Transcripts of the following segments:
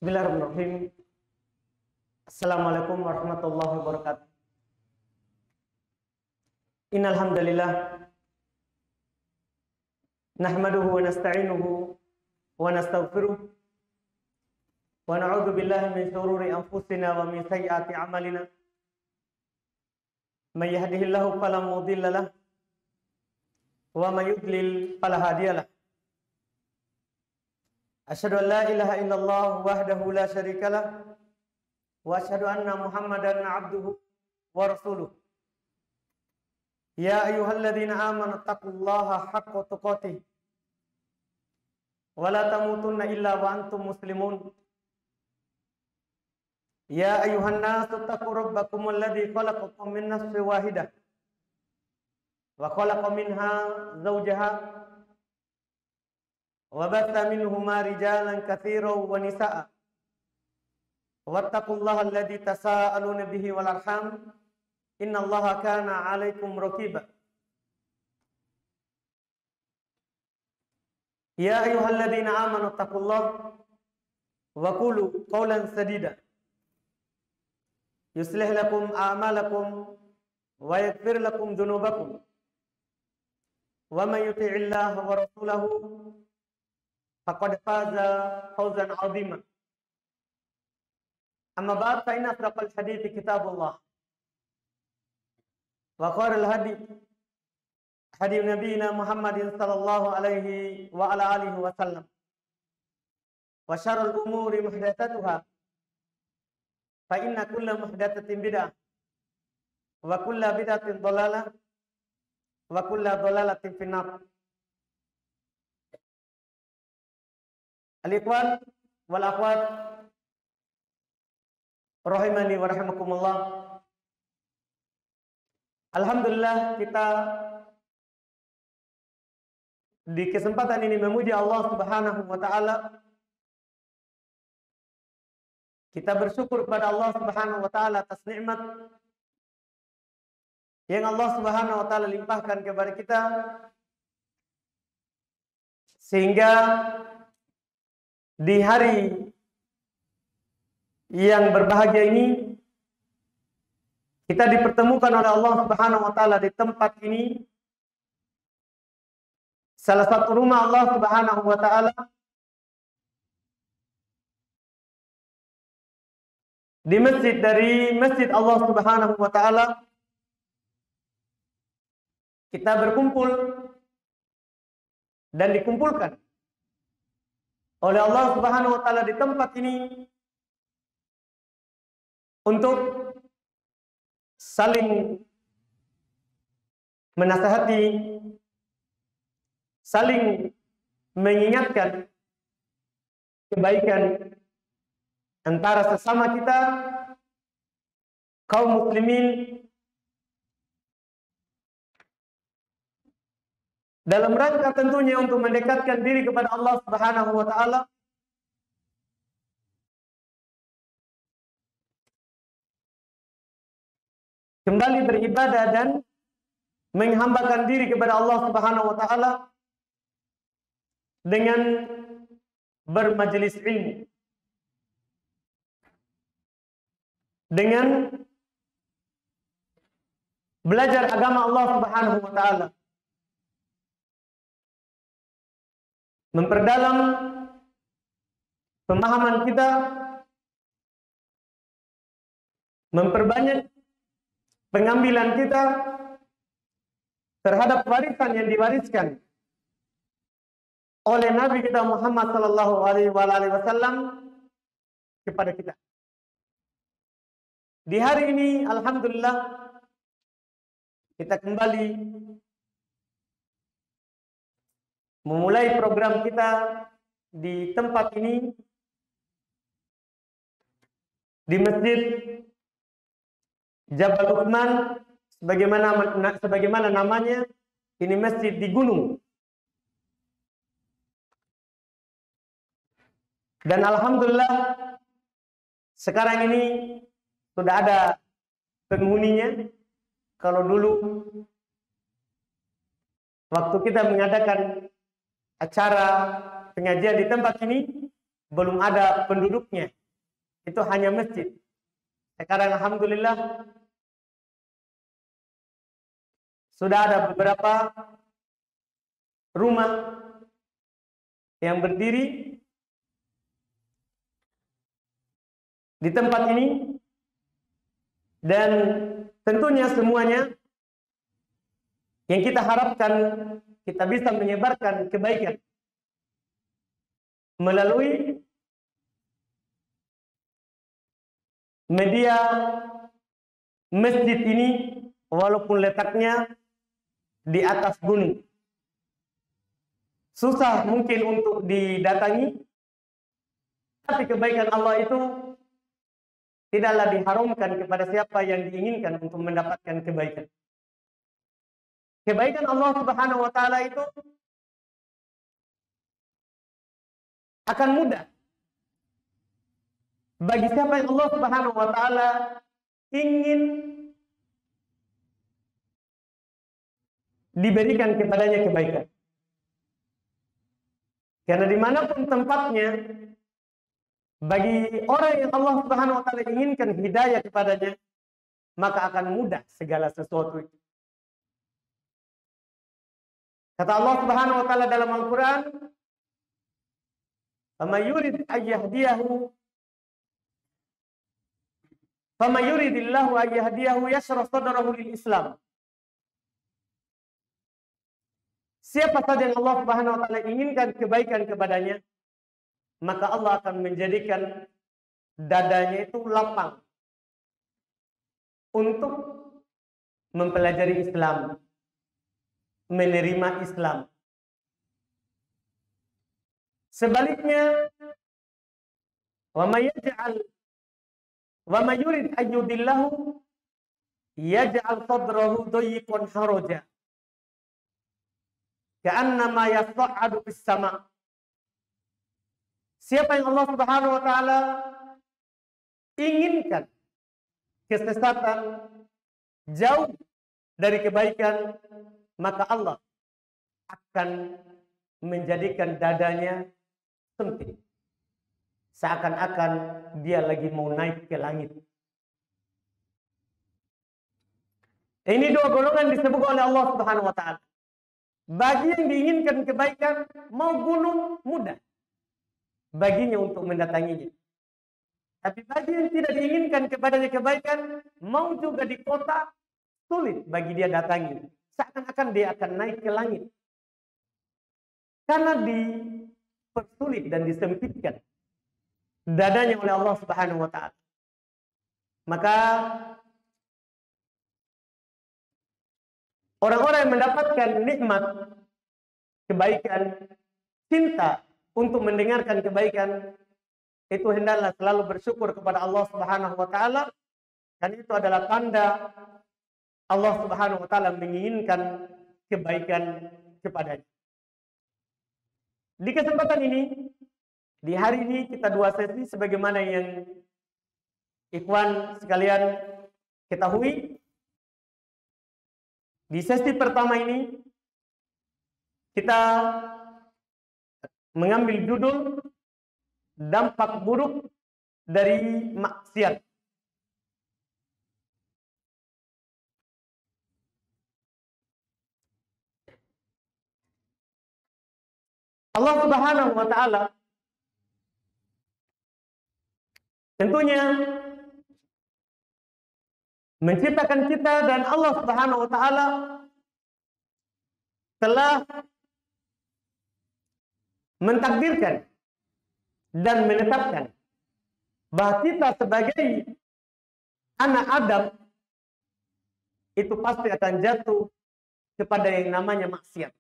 Bismillahirrahmanirrahim. Assalamualaikum warahmatullahi wabarakatuh. Innal hamdalillah nahmaduhu wa nasta'inuhu wa nastaghfiruh wa na'udzu billahi min shururi anfusina wa min sayyiati a'malina. May yahdihillahu fala mudilla lahu wa may yudlil fala hadiya lahu. Asyhadu an la ilaha illallah wahdahu la syarika lah wa asyhadu anna Muhammadan abduhu wa rasuluh. Ya ayyuhalladzina amanu taqullaha haqqa tuqatih wa la tamutunna illa wa antum muslimun. Ya ayyuhan nasu taqu rabbakum alladzi khalaqakum min nafsin wahidah wa khalaqa minha zawjaha wa batha minhuma rijalan katsiran wa nisaa'a wattaqullaha alladzi tasaaluna bihi wal arham innallaha kana 'alaikum raqiba. Ya ayyuhalladzina amanu taqullaha wa qulu qawlan sadida yuslih lakum a'malakum wa yaghfir lakum dhunubakum wa may yuti'illaha wa rasulahu faqad faza fawzan 'azima. Amma ba'd, fa inna asdaqal hadithi kitabullah wa khairal hadi hadi nabiyina Muhammadin sallallahu alaihi wa ala alihi wa sallam wa syarrul umuri muhdatsatuha fa inna kulla muhdatsatin bid'ah wa kulla bid'atin dhalalah wa kulla dhalalatin finnar. Al-ikhwan wal akhwat rahimani wa rahimakumullah. Alhamdulillah, kita di kesempatan ini memuji Allah Subhanahu wa taala. Kita bersyukur kepada Allah Subhanahu wa taala atas nikmat yang Allah Subhanahu wa taala limpahkan kepada kita, sehingga di hari yang berbahagia ini kita dipertemukan oleh Allah Subhanahu wa taala di tempat ini, salah satu rumah Allah Subhanahu wa taala, di masjid dari masjid Allah Subhanahu wa taala. Kita berkumpul dan dikumpulkan oleh Allah Subhanahu wa taala di tempat ini untuk saling menasihati, saling mengingatkan kebaikan antara sesama kita kaum muslimin, dalam rangka tentunya untuk mendekatkan diri kepada Allah Subhanahu wa taala, kembali beribadah dan menghambakan diri kepada Allah Subhanahu wa taala dengan bermajelis ilmu, dengan belajar agama Allah Subhanahu wa taala, memperdalam pemahaman kita, memperbanyak pengambilan kita terhadap warisan yang diwariskan oleh Nabi kita Muhammad sallallahu alaihi wasallam kepada kita. Di hari ini alhamdulillah kita kembali memulai program kita di tempat ini, di Masjid Jabal Uthman, sebagaimana namanya, ini masjid di gunung. Dan alhamdulillah sekarang ini sudah ada penghuninya. Kalau dulu waktu kita mengadakan acara pengajian di tempat ini, belum ada penduduknya. Itu hanya masjid. Sekarang alhamdulillah sudah ada beberapa rumah yang berdiri di tempat ini, dan tentunya semuanya yang kita harapkan kita bisa menyebarkan kebaikan melalui media masjid ini, walaupun letaknya di atas gunung. Susah mungkin untuk didatangi, tapi kebaikan Allah itu tidaklah diharamkan kepada siapa yang diinginkan untuk mendapatkan kebaikan. Kebaikan Allah Subhanahu wa taala itu akan mudah bagi siapa yang Allah Subhanahu wa taala ingin diberikan kepadanya kebaikan. Karena dimanapun tempatnya, bagi orang yang Allah Subhanahu wa taala inginkan hidayah kepadanya, maka akan mudah segala sesuatu itu. Kata Allah Subhanahu wa taala dalam Al-Qur'an, "Faman yurid ayyahdiyahu faman yuridillahu ayyahdiyahu yashrah sadrahu lil Islam." Siapa saja yang Allah Subhanahu wa taala inginkan kebaikan kepadanya, maka Allah akan menjadikan dadanya itu lapang untuk mempelajari Islam, menerima Islam. Sebaliknya, wa may yurid ayyudillahu yaj'al sadrahu dayyqan haraja ka'annama yas'adu fis sama'. Siapa yang Allah Subhanahu wa taala inginkan kesesatan, jauh dari kebaikan, maka Allah akan menjadikan dadanya sempit, seakan-akan dia lagi mau naik ke langit. Ini dua golongan disebut oleh Allah Subhanahu wa taala. Bagi yang diinginkan kebaikan, mau gunung mudah baginya untuk mendatanginya. Tapi bagi yang tidak diinginkan kepadanya kebaikan, mau juga di kota, sulit bagi dia datangi. Seakan-akan dia akan naik ke langit. Karena dipersulit dan disempitkan dadanya oleh Allah Subhanahu wa taala. Maka orang-orang yang mendapatkan nikmat kebaikan, cinta untuk mendengarkan kebaikan, itu hendaklah selalu bersyukur kepada Allah Subhanahu wa taala, dan itu adalah tanda Allah Subhanahu wa taala menginginkan kebaikan kepadanya. Di kesempatan ini, di hari ini kita dua sesi sebagaimana yang ikhwan sekalian ketahui. Di sesi pertama ini kita mengambil judul dampak buruk dari maksiat. Allah Subhanahu wa taala tentunya menciptakan kita, dan Allah Subhanahu wa taala telah mentakdirkan dan menetapkan bahwa kita sebagai anak Adam itu pasti akan jatuh kepada yang namanya maksiat.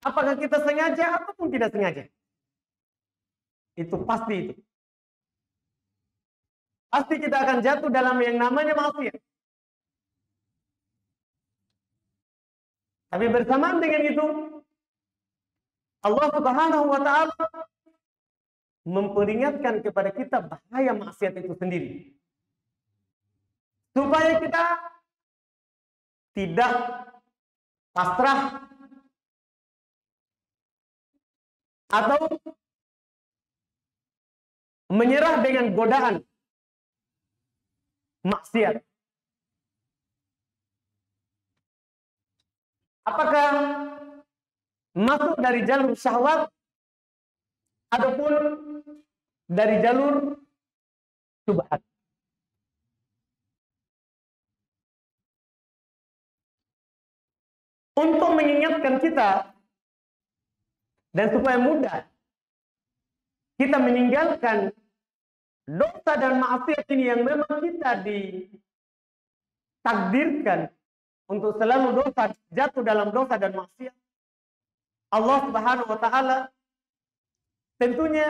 Apakah kita sengaja ataupun tidak sengaja, itu pasti itu. Pasti kita akan jatuh dalam yang namanya maksiat. Tapi bersamaan dengan itu, Allah Subhanahu wa taala memperingatkan kepada kita bahaya maksiat itu sendiri. Supaya kita tidak pasrah atau menyerah dengan godaan maksiat. Apakah masuk dari jalur syahwat ataupun dari jalur syubhat? Untuk mengingatkan kita dan supaya mudah kita meninggalkan dosa dan maksiat ini yang memang kita ditakdirkan untuk selalu dosa, jatuh dalam dosa dan maksiat. Allah Subhanahu wa taala tentunya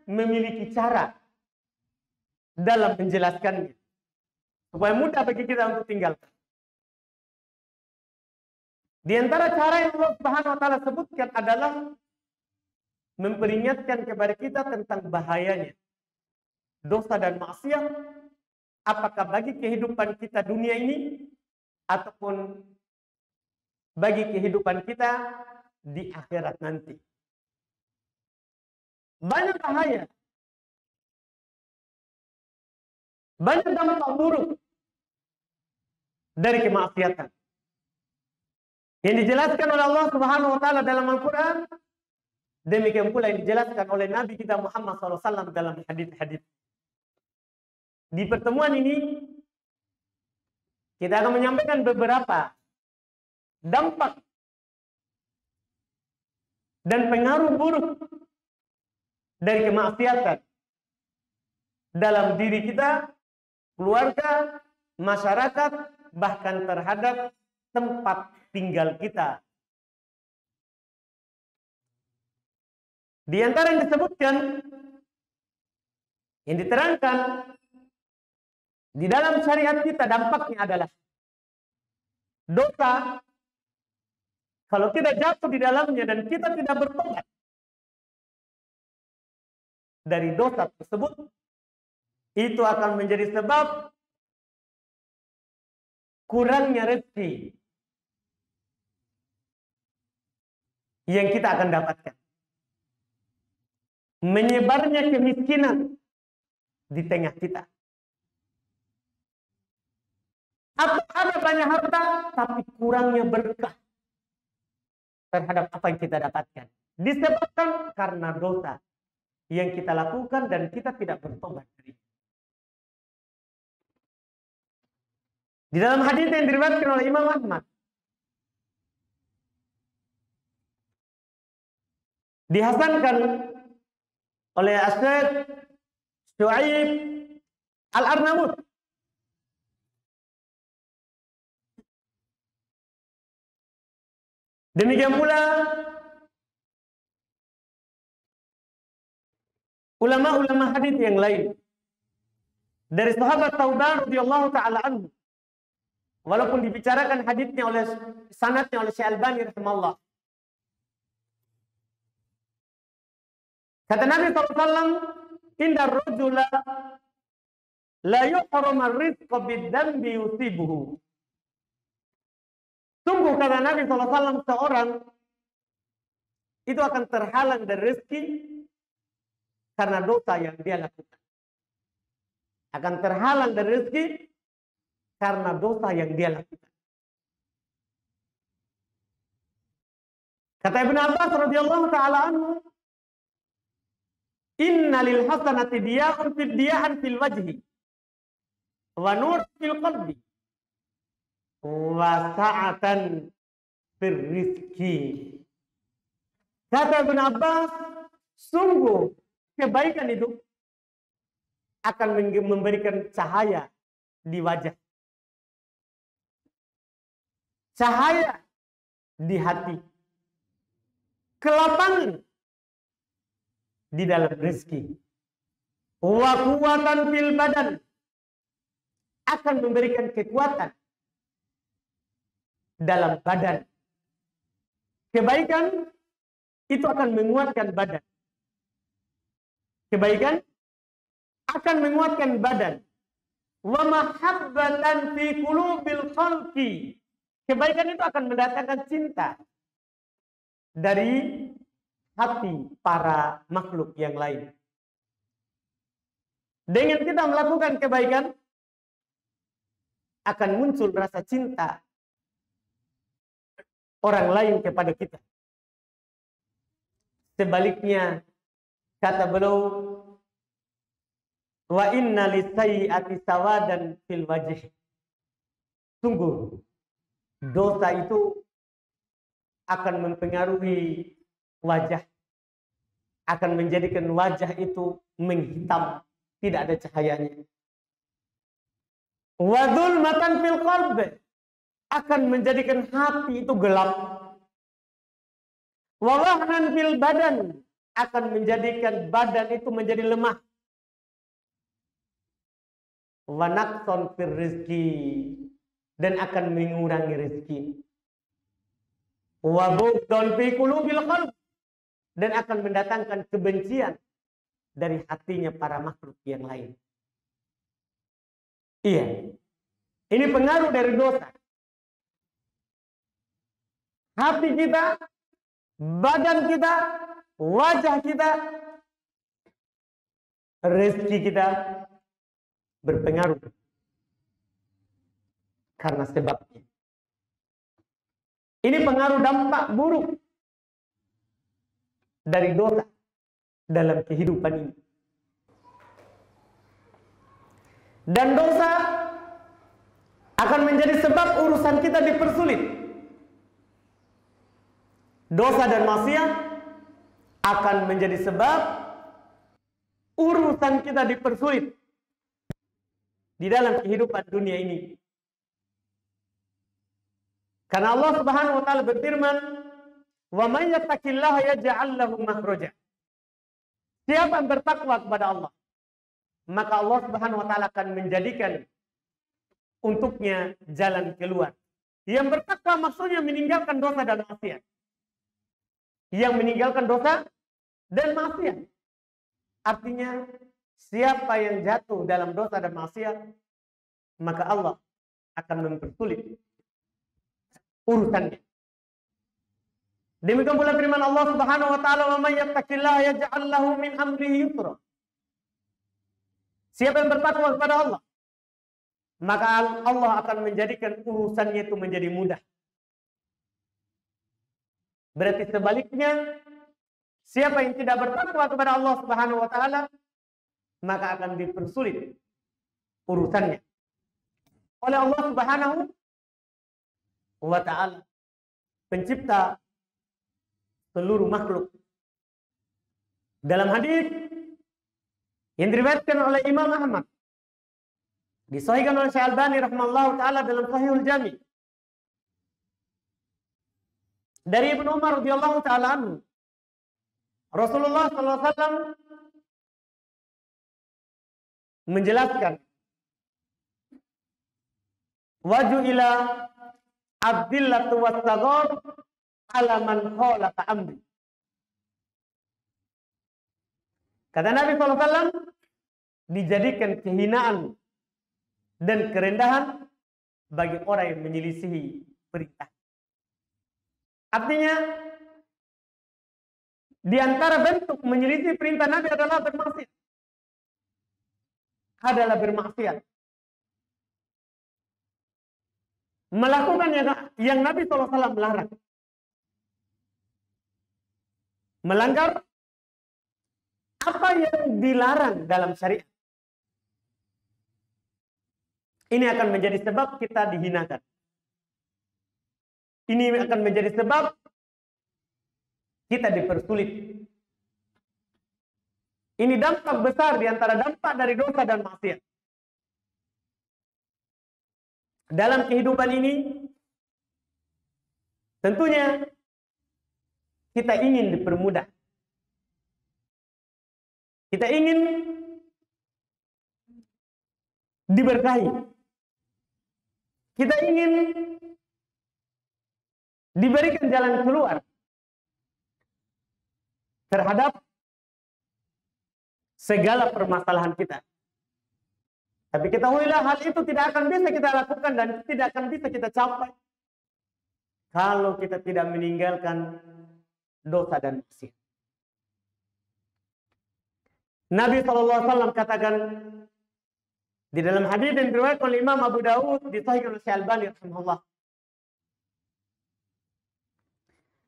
memiliki cara dalam menjelaskannya supaya mudah bagi kita untuk tinggalkan. Di antara cara yang Allah Subhanahu wa taala sebutkan adalah memperingatkan kepada kita tentang bahayanya dosa dan maksiat, apakah bagi kehidupan kita dunia ini ataupun bagi kehidupan kita di akhirat nanti. Banyak bahaya, banyak dampak buruk dari kemaksiatan yang dijelaskan oleh Allah Subhanahu wa taala dalam Al-Qur'an. Demikian pula yang dijelaskan oleh Nabi kita Muhammad SAW dalam hadis-hadis. Di pertemuan ini kita akan menyampaikan beberapa dampak dan pengaruh buruk dari kemaksiatan dalam diri kita, keluarga, masyarakat, bahkan terhadap tempat tinggal kita. Di antara yang disebutkan, yang diterangkan di dalam syariat kita, dampaknya adalah dosa. Kalau kita jatuh di dalamnya dan kita tidak bertobat dari dosa tersebut, itu akan menjadi sebab kurangnya rezeki yang kita akan dapatkan, menyebarnya kemiskinan di tengah kita, atau ada banyak harta tapi kurangnya berkah terhadap apa yang kita dapatkan, disebabkan karena dosa yang kita lakukan dan kita tidak bertobat dari. Di dalam hadis yang diriwayatkan oleh Imam Ahmad, dihasankan oleh Asy-Syaikh Syuaib Al-Arnaud, demikian pula ulama-ulama hadis yang lain dari sahabat Tsauban radhiyallahu taala anhu, walaupun dibicarakan hadisnya oleh sanadnya oleh Syekh Albani rahimahullah. Kata Nabi SAW, inna rajula la yuhram ar-rizqa bid-dambi yusibuhu. Sungguh kata Nabi SAW, seorang itu akan terhalang dari rezeki karena dosa yang dia lakukan. Akan terhalang dari rezeki karena dosa yang dia lakukan. Kata Ibnu Abbas radhiyallahu taala anhu, inna lil hasanati diya'an fil wajhi wa nur fil qalbi wa sa'atan fir rizki. Kata Ibnu Abbas, sungguh kebaikan itu akan memberikan cahaya di wajah, cahaya di hati, kelapangan di dalam rezeki, wa kuwatan fil badan, akan memberikan kekuatan dalam badan. Kebaikan itu akan menguatkan badan. Kebaikan akan menguatkan badan. Wa mahabbatan fi qulubil khalqi. Kebaikan itu akan mendatangkan cinta dari hati para makhluk yang lain. Dengan kita melakukan kebaikan, akan muncul rasa cinta orang lain kepada kita. Sebaliknya, kata beliau, wa inna lisayyi'ati sawadan fil wajh. Sungguh, dosa itu akan mempengaruhi wajah, akan menjadikan wajah itu menghitam, tidak ada cahayanya. Wa dzulmatan fil qalb, akan menjadikan hati itu gelap. Wa wahnan fil badan, akan menjadikan badan itu menjadi lemah. Wa naqson fil rizki, dan akan mengurangi rezeki. Wa bughdon fi qulubil qalb, dan akan mendatangkan kebencian dari hatinya para makhluk yang lain. Iya. Ini pengaruh dari dosa. Hati kita, badan kita, wajah kita, rezeki kita berpengaruh karena sebabnya. Ini pengaruh dampak buruk dari dosa dalam kehidupan ini. Dan dosa akan menjadi sebab urusan kita dipersulit. Dosa dan maksiat akan menjadi sebab urusan kita dipersulit di dalam kehidupan dunia ini. Karena Allah Subhanahu wa taala berfirman, "Wa may yattaqillaha yaj'al lahu makhraja." Siapa yang bertakwa kepada Allah, maka Allah Subhanahu wa taala akan menjadikan untuknya jalan keluar. Yang bertakwa maksudnya meninggalkan dosa dan maksiat. Yang meninggalkan dosa dan maksiat. Artinya, siapa yang jatuh dalam dosa dan maksiat, maka Allah akan mempersulit urusannya. Demikian pula firman Allah Subhanahu wa taala, "Wa may yattaqillaha yaj'al lahu min amrihi yusra." Siapa yang bertakwa kepada Allah, maka Allah akan menjadikan urusannya itu menjadi mudah. Berarti sebaliknya, siapa yang tidak bertakwa kepada Allah Subhanahu wa taala, maka akan dipersulit urusannya oleh Allah Subhanahu wa taala, pencipta seluruh makhluk. Dalam hadis yang diriwayatkan oleh Imam Ahmad, disahihkan oleh Syekh Albani rahimallahu taala dalam Sahihul Jami, dari Ibnu Umar radhiyallahu taala anhu, Rasulullah sallallahu alaihi wasallam menjelaskan, waju ila abdillatu wassagor ala man khalaqa amri. Kata Nabi SAW, dijadikan kehinaan dan kerendahan bagi orang yang menyelisihi perintah. Artinya, di antara bentuk menyelisih perintah Nabi adalah bermaksiat. Melakukan yang Nabi SAW melarang. Melanggar apa yang dilarang dalam syariat. Ini akan menjadi sebab kita dihinakan. Ini akan menjadi sebab kita dipersulit. Ini dampak besar di antara dampak dari dosa dan maksiat. Dalam kehidupan ini, tentunya kita ingin dipermudah. Kita ingin diberkahi. Kita ingin diberikan jalan keluar terhadap segala permasalahan kita. Tapi ketahuilah, hal itu tidak akan bisa kita lakukan dan tidak akan bisa kita capai kalau kita tidak meninggalkan dosa dan maksiat. Nabi SAW katakan, Di dalam hadis yang diriwayatkan oleh Imam Abu Dawud di Sahih Al-Albani rahimahullah.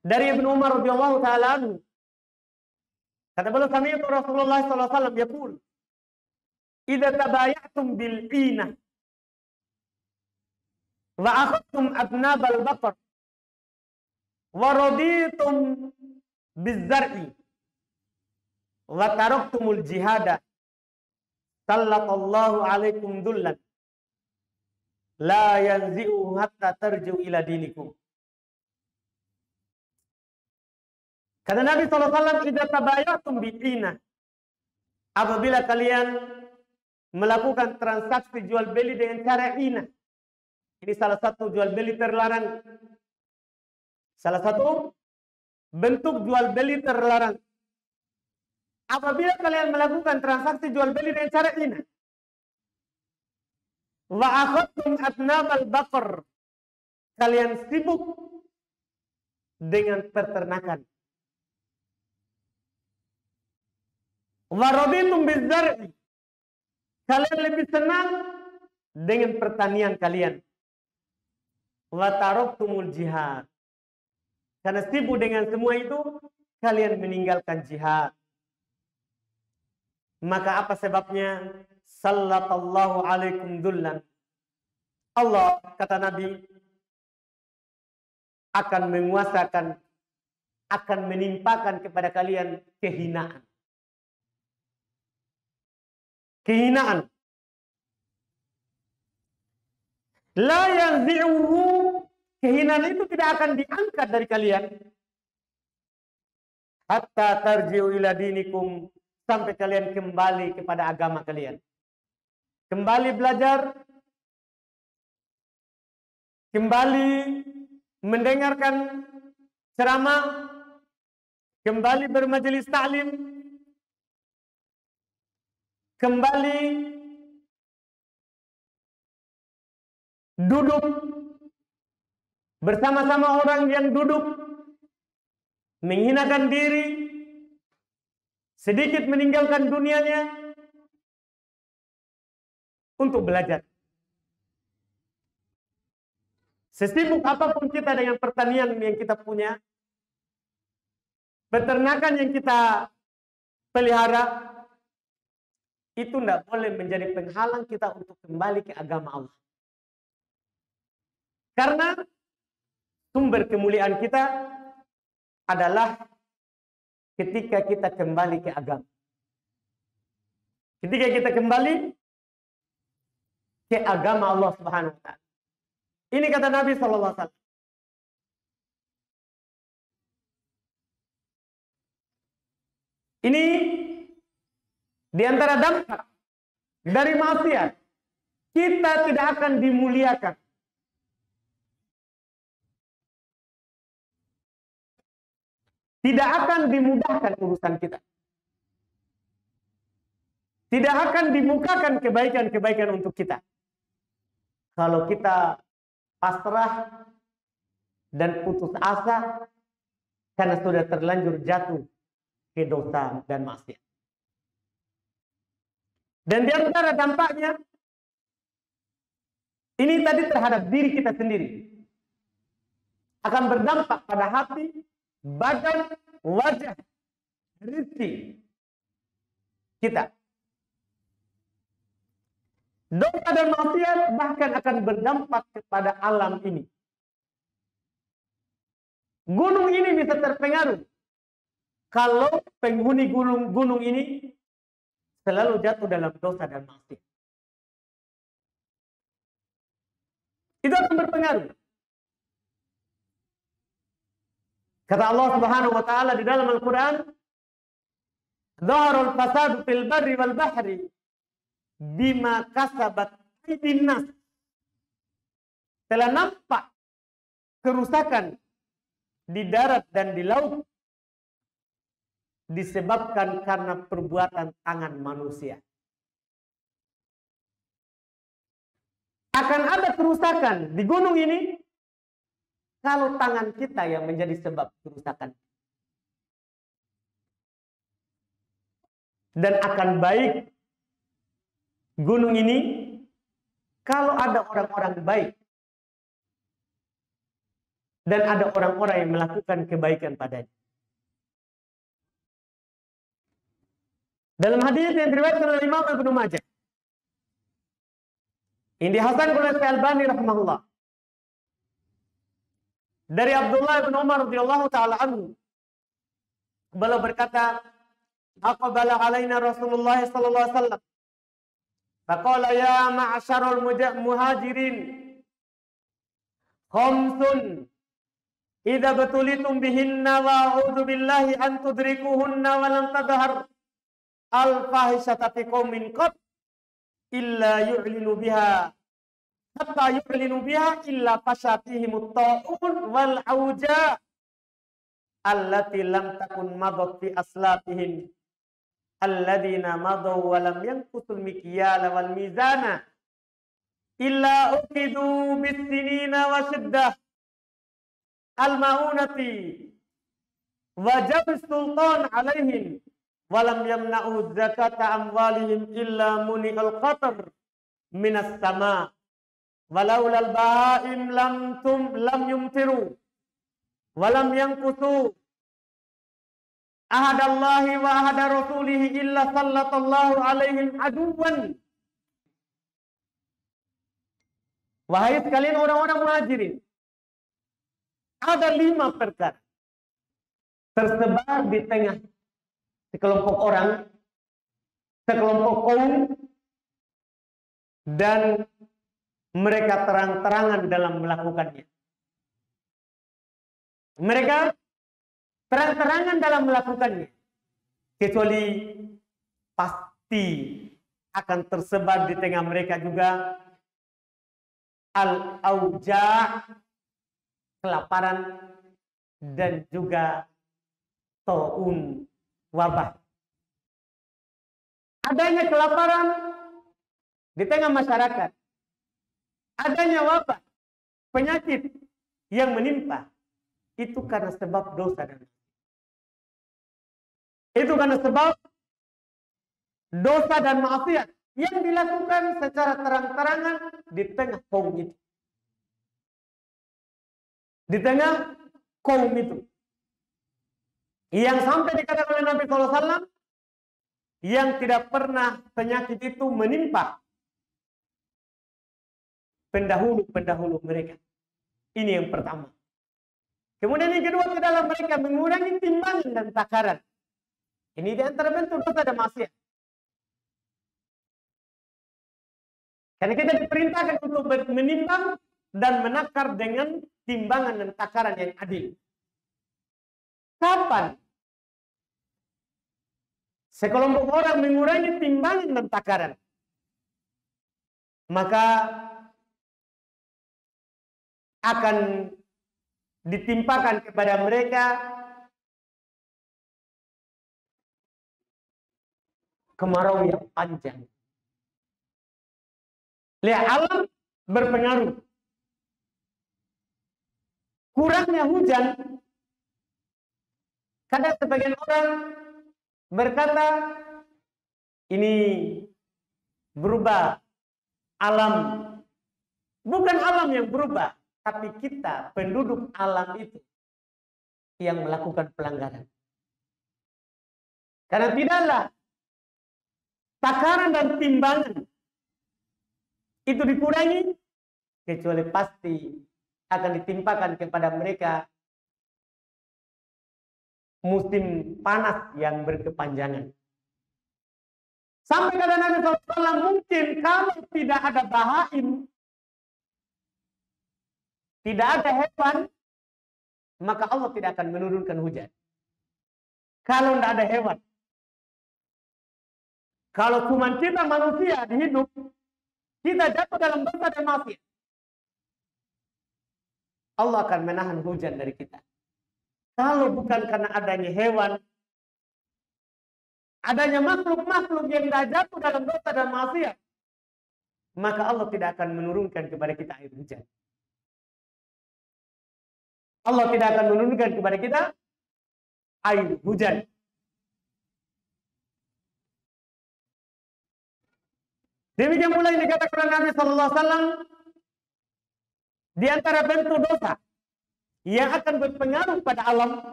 Dari Ibnu Umar radhiyallahu taala anhu, kata beliau, sami'tu Rasulullah sallallahu alaihi wasallam yaqul, "Idza tabayatum bil ina wa akhadtum abnab al-baqar wa raditum biz-zar'i wa taraktumul jihada, sallallahu alaikum dullan la yanzi'u hatta tarji'u ila dinikum." Kata Nabi SAW, idza tabayatum bi'ina, apabila kalian melakukan transaksi jual beli dengan cara ina. Ini salah satu jual beli terlarang. Salah satu bentuk jual beli terlarang. Apabila kalian melakukan transaksi jual beli dengan cara ina. Wa akhadtum atnabal baqar. Kalian sibuk dengan peternakan. Wa raditum bizzar'i. Kalian lebih senang dengan pertanian kalian. Wa taraktumul jihad. Karena sibuk dengan semua itu, kalian meninggalkan jihad. Maka apa sebabnya? Sallallahu alaikum dullan. Allah, kata Nabi, akan menguasakan, akan menimpakan kepada kalian kehinaan. Kehinaan. La yanzi'uhu, kehinaan itu tidak akan diangkat dari kalian. Hatta tarji'u ila dinikum, sampai kalian kembali kepada agama kalian. Kembali belajar, kembali mendengarkan ceramah, kembali bermajelis ta'lim, kembali duduk bersama-sama orang yang duduk menghinakan diri, sedikit meninggalkan dunianya untuk belajar. Sesibuk apapun kita dengan pertanian yang kita punya, peternakan yang kita pelihara, itu tidak boleh menjadi penghalang kita untuk kembali ke agama Allah. Karena sumber kemuliaan kita adalah ketika kita kembali ke agama. Ketika kita kembali ke agama Allah Subhanahu wa taala. Ini kata Nabi sallallahu alaihi wasallam. Ini di antara dampak dari maksiat, kita tidak akan dimuliakan. Tidak akan dimudahkan urusan kita. Tidak akan dimukakan kebaikan-kebaikan untuk kita. Kalau kita pasrah dan putus asa karena sudah terlanjur jatuh ke dosa dan maksiat. Dan di antara dampaknya, ini tadi terhadap diri kita sendiri. Akan berdampak pada hati, badan, wajah, rezeki kita. Dosa dan maksiat bahkan akan berdampak kepada alam ini. Gunung ini bisa terpengaruh kalau penghuni gunung ini selalu jatuh dalam dosa dan maksiat. Itu akan berpengaruh. Kata Allah Subhanahu wa taala di dalam Al-Qur'an, "Dhaharul fasadu fil barri wal bahri bima kasabat aydin nas." Telah nampak kerusakan di darat dan di laut disebabkan karena perbuatan tangan manusia. Akan ada kerusakan di gunung ini kalau tangan kita yang menjadi sebab kerusakan. Dan akan baik gunung ini Kalau ada orang-orang baik dan ada orang-orang yang melakukan kebaikan padanya. Dalam hadis yang diriwayatkan oleh Imam Ibnu Majah, ini dihasankan oleh Al-Albani rahimahullah, dari Abdullah bin Umar radhiyallahu taala anhu, beliau berkata, aqbala alaina Rasulullah sallallahu alaihi wasallam faqala ya ma'syarul muhajirin khamsun idza batulitum bihinna wa a'udzu billahi an tudrikuhunna wa lam tadhhar al-fahishata fi qaumin qad illa yu'linu biha hatta yu'linu biha illa fashatihim at-ta'un wal auja allati lam takun madat fi aslafihim alladzina madaw wa lam yanqusul mikyala wal mizana illa uqidu bis-sinina wa shiddah al-ma'unati wa jab sultan alaihim walam yamna'u zakata amwalihim illa muni'al qatar minas sama walaulal baha'im lam yumtiru walam yanqusu ahadallahi wa ahada rasulihi illa sallatallahu alaihim aduwan. Wahai sekalian orang-orang muhajirin, ada 5 perkara tersebar di tengah sekelompok orang, sekelompok kaum, dan mereka terang-terangan dalam melakukannya. Mereka terang-terangan dalam melakukannya, kecuali pasti akan tersebar di tengah mereka juga al-auja, kelaparan, dan juga taun, wabah. Adanya kelaparan di tengah masyarakat, adanya wabah, penyakit yang menimpa, itu karena sebab dosa dan itu karena sebab dosa dan maksiat yang dilakukan secara terang-terangan di tengah kaum itu. Di tengah kaum itu. Yang sampai dikatakan oleh Nabi SAW, yang tidak pernah penyakit itu menimpa pendahulu-pendahulu mereka. Ini yang pertama. Kemudian yang kedua adalah mereka mengurangi timbangan dan takaran. Ini di antara bentuk dosa dan maksiat. Karena kita diperintahkan untuk menimbang dan menakar dengan timbangan dan takaran yang adil. Kapan sekelompok orang mengurangi timbangan dan takaran, maka akan ditimpakan kepada mereka kemarau yang panjang. Lihat, alam berpengaruh. Kurangnya hujan, kadang sebagian orang berkata ini berubah alam. Bukan alam yang berubah, tapi kita penduduk alam itu yang melakukan pelanggaran. Karena tidaklah takaran dan timbangan itu dikurangi, kecuali pasti akan ditimpakan kepada mereka musim panas yang berkepanjangan. Sampai kata Nabi SAW, mungkin kalau tidak ada bahaim, tidak ada hewan, maka Allah tidak akan menurunkan hujan. Kalau tidak ada hewan. Kalau cuma kita manusia hidup, kita jatuh dalam dosa dan maksiat, Allah akan menahan hujan dari kita. Kalau bukan karena adanya hewan, adanya makhluk-makhluk yang tidak jatuh dalam dosa dan maksiat, maka Allah tidak akan menurunkan kepada kita air hujan. Allah tidak akan menurunkan kepada kita air hujan. Demikian pula yang dikatakan Nabi Sallallahu Alaihi Wasallam, di antara bentuk dosa yang akan berpengaruh pada alam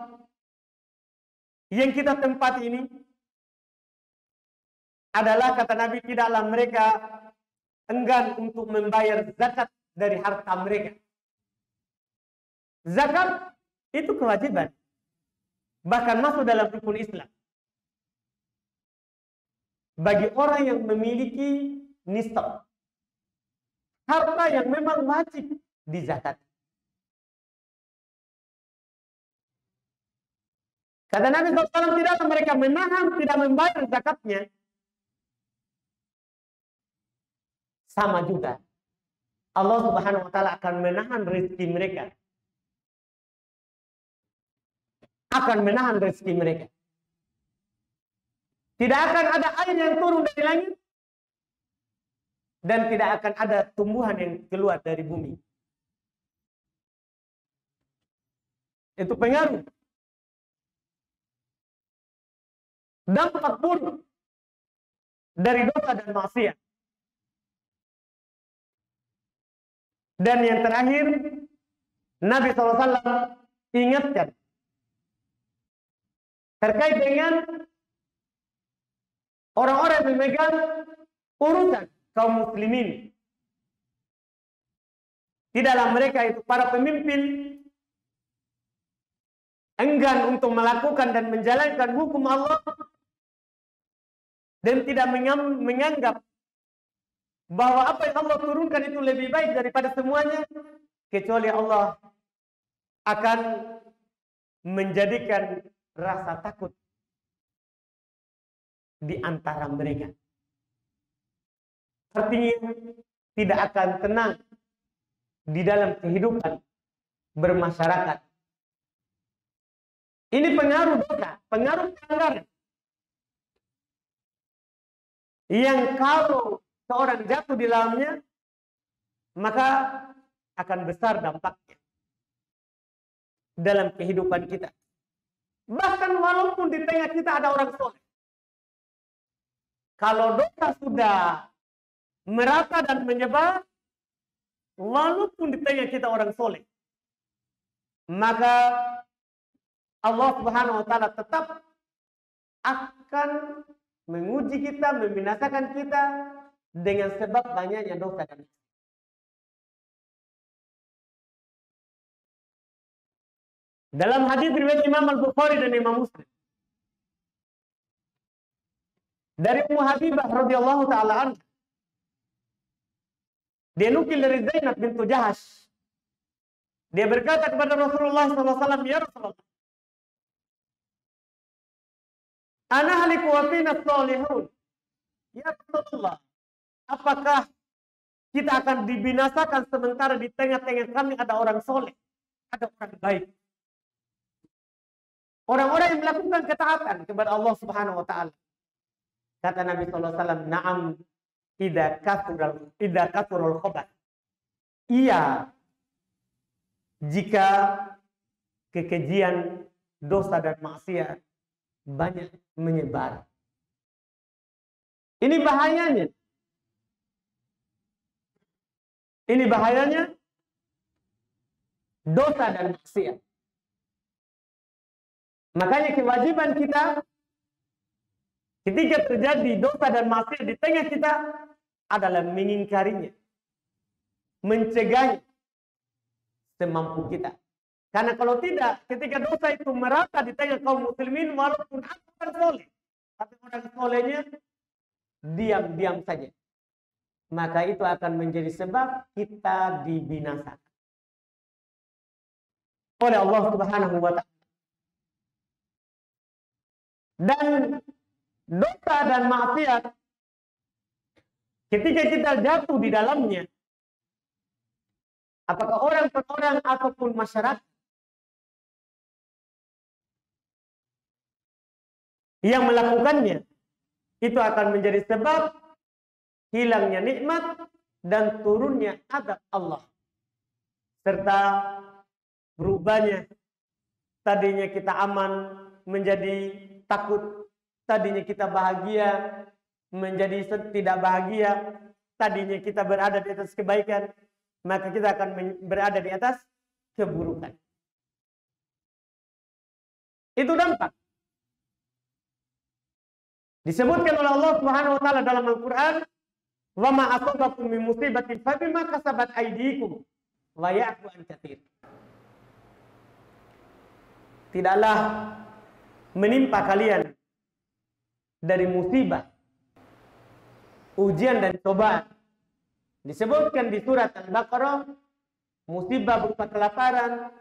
yang kita tempati ini adalah, kata Nabi, tidaklah mereka enggan untuk membayar zakat dari harta mereka. Zakat itu kewajiban, bahkan masuk dalam rukun Islam bagi orang yang memiliki nisab, harta yang memang wajib dizakat. Kata Nabi SAW, tidaklah mereka menahan, tidak membayar zakatnya. Sama juga Allah Subhanahu wa taala akan menahan rezeki mereka. Akan menahan rezeki mereka. Tidak akan ada air yang turun dari langit dan tidak akan ada tumbuhan yang keluar dari bumi. Itu pengaruh. Dampak buruk dari dosa dan maksiat. Dan yang terakhir, Nabi SAW ingatkan terkait dengan orang-orang yang memegang urusan kaum muslimin. Di dalam mereka itu para pemimpin enggan untuk melakukan dan menjalankan hukum Allah dan tidak menganggap bahwa apa yang Allah turunkan itu lebih baik daripada semuanya, kecuali Allah akan menjadikan rasa takut di antara mereka. Artinya tidak akan tenang di dalam kehidupan bermasyarakat. Ini pengaruh dosa, pengaruh pelanggaran. Yang kalau seorang jatuh di dalamnya, maka akan besar dampaknya dalam kehidupan kita. Bahkan walaupun di tengah kita ada orang soleh, kalau dosa sudah merata dan menyebar, walaupun di tengah kita orang soleh, maka Allah Subhanahu wa taala tetap akan menguji kita, membinasakan kita dengan sebab banyaknya dosa dan maksiat. Dalam hadis riwayat Imam Al-Bukhari dan Imam Muslim, dari Ummu Habibah radhiyallahu taala anha, dia nukil dari Zainab bintu Jahash. Dia berkata kepada Rasulullah SAW, ya Rasulullah, ana haliku wa fina sholihun. Ya Rasulullah, apakah kita akan dibinasakan sementara di tengah-tengah kami ada orang soleh, ada orang baik, orang-orang yang melakukan ketaatan kepada Allah Subhanahu wa taala? Kata Nabi sallallahu alaihi wasallam, "Na'am, idza kathurul khabath." Iya, jika kekejian, dosa dan maksiat banyak menyebar. Ini bahayanya. Ini bahayanya dosa dan maksiat. Makanya kewajiban kita ketika terjadi dosa dan maksiat di tengah kita adalah mengingkarinya, mencegahnya semampu kita. Karena kalau tidak, ketika dosa itu merata di tengah kaum muslimin, walaupun orang soleh, tapi orang solehnya diam-diam saja, maka itu akan menjadi sebab kita dibinasakan oleh Allah Subhanahu wa taala. Dan dosa dan maksiat, ketika kita jatuh di dalamnya, apakah orang per orang ataupun masyarakat yang melakukannya, itu akan menjadi sebab hilangnya nikmat dan turunnya azab Allah, serta berubahnya tadinya kita aman menjadi takut, tadinya kita bahagia menjadi tidak bahagia, tadinya kita berada di atas kebaikan, maka kita akan berada di atas keburukan. Itu dampak. Disebutkan oleh Allah Subhanahu wa taala dalam Al-Qur'an, "Wa ma asabakum min musibatin fa bima kasabat aydikum wa ya'fu an katsir." Tidaklah menimpa kalian dari musibah, ujian dan cobaan. Disebutkan di surat Al-Baqarah, musibah berupa kelaparan,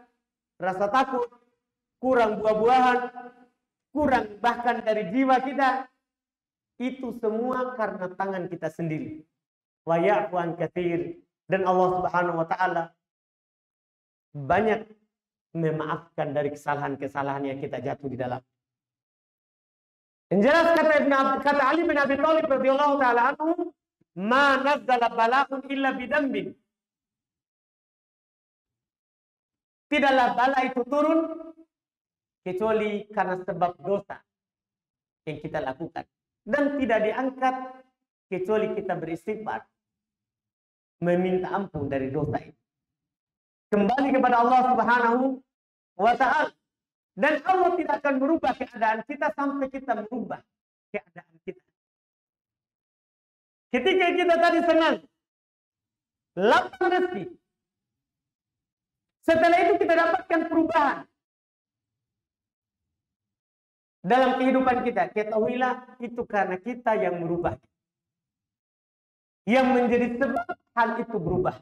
rasa takut, kurang buah-buahan, kurang bahkan dari jiwa kita. Itu semua karena tangan kita sendiri. Wa ya'fu an katsir. Dan Allah Subhanahu wa taala banyak memaafkan dari kesalahan-kesalahan yang kita jatuh di dalam. Yang jelas kata Ali bin Abi Thalib radhiyallahu taala anhu, "Ma nazzala bala'un illa bidambin." Tidaklah bala itu turun kecuali karena sebab dosa yang kita lakukan. Dan tidak diangkat kecuali kita beristighfar, meminta ampun dari dosa itu. Kembali kepada Allah Subhanahu wa ta'ala. Dan Allah tidak akan merubah keadaan kita sampai kita merubah keadaan kita. Ketika kita tadi senang, lapang rezeki, setelah itu kita dapatkan perubahan dalam kehidupan kita, ketahuilah itu karena kita yang merubah. Yang menjadi sebab hal itu berubah.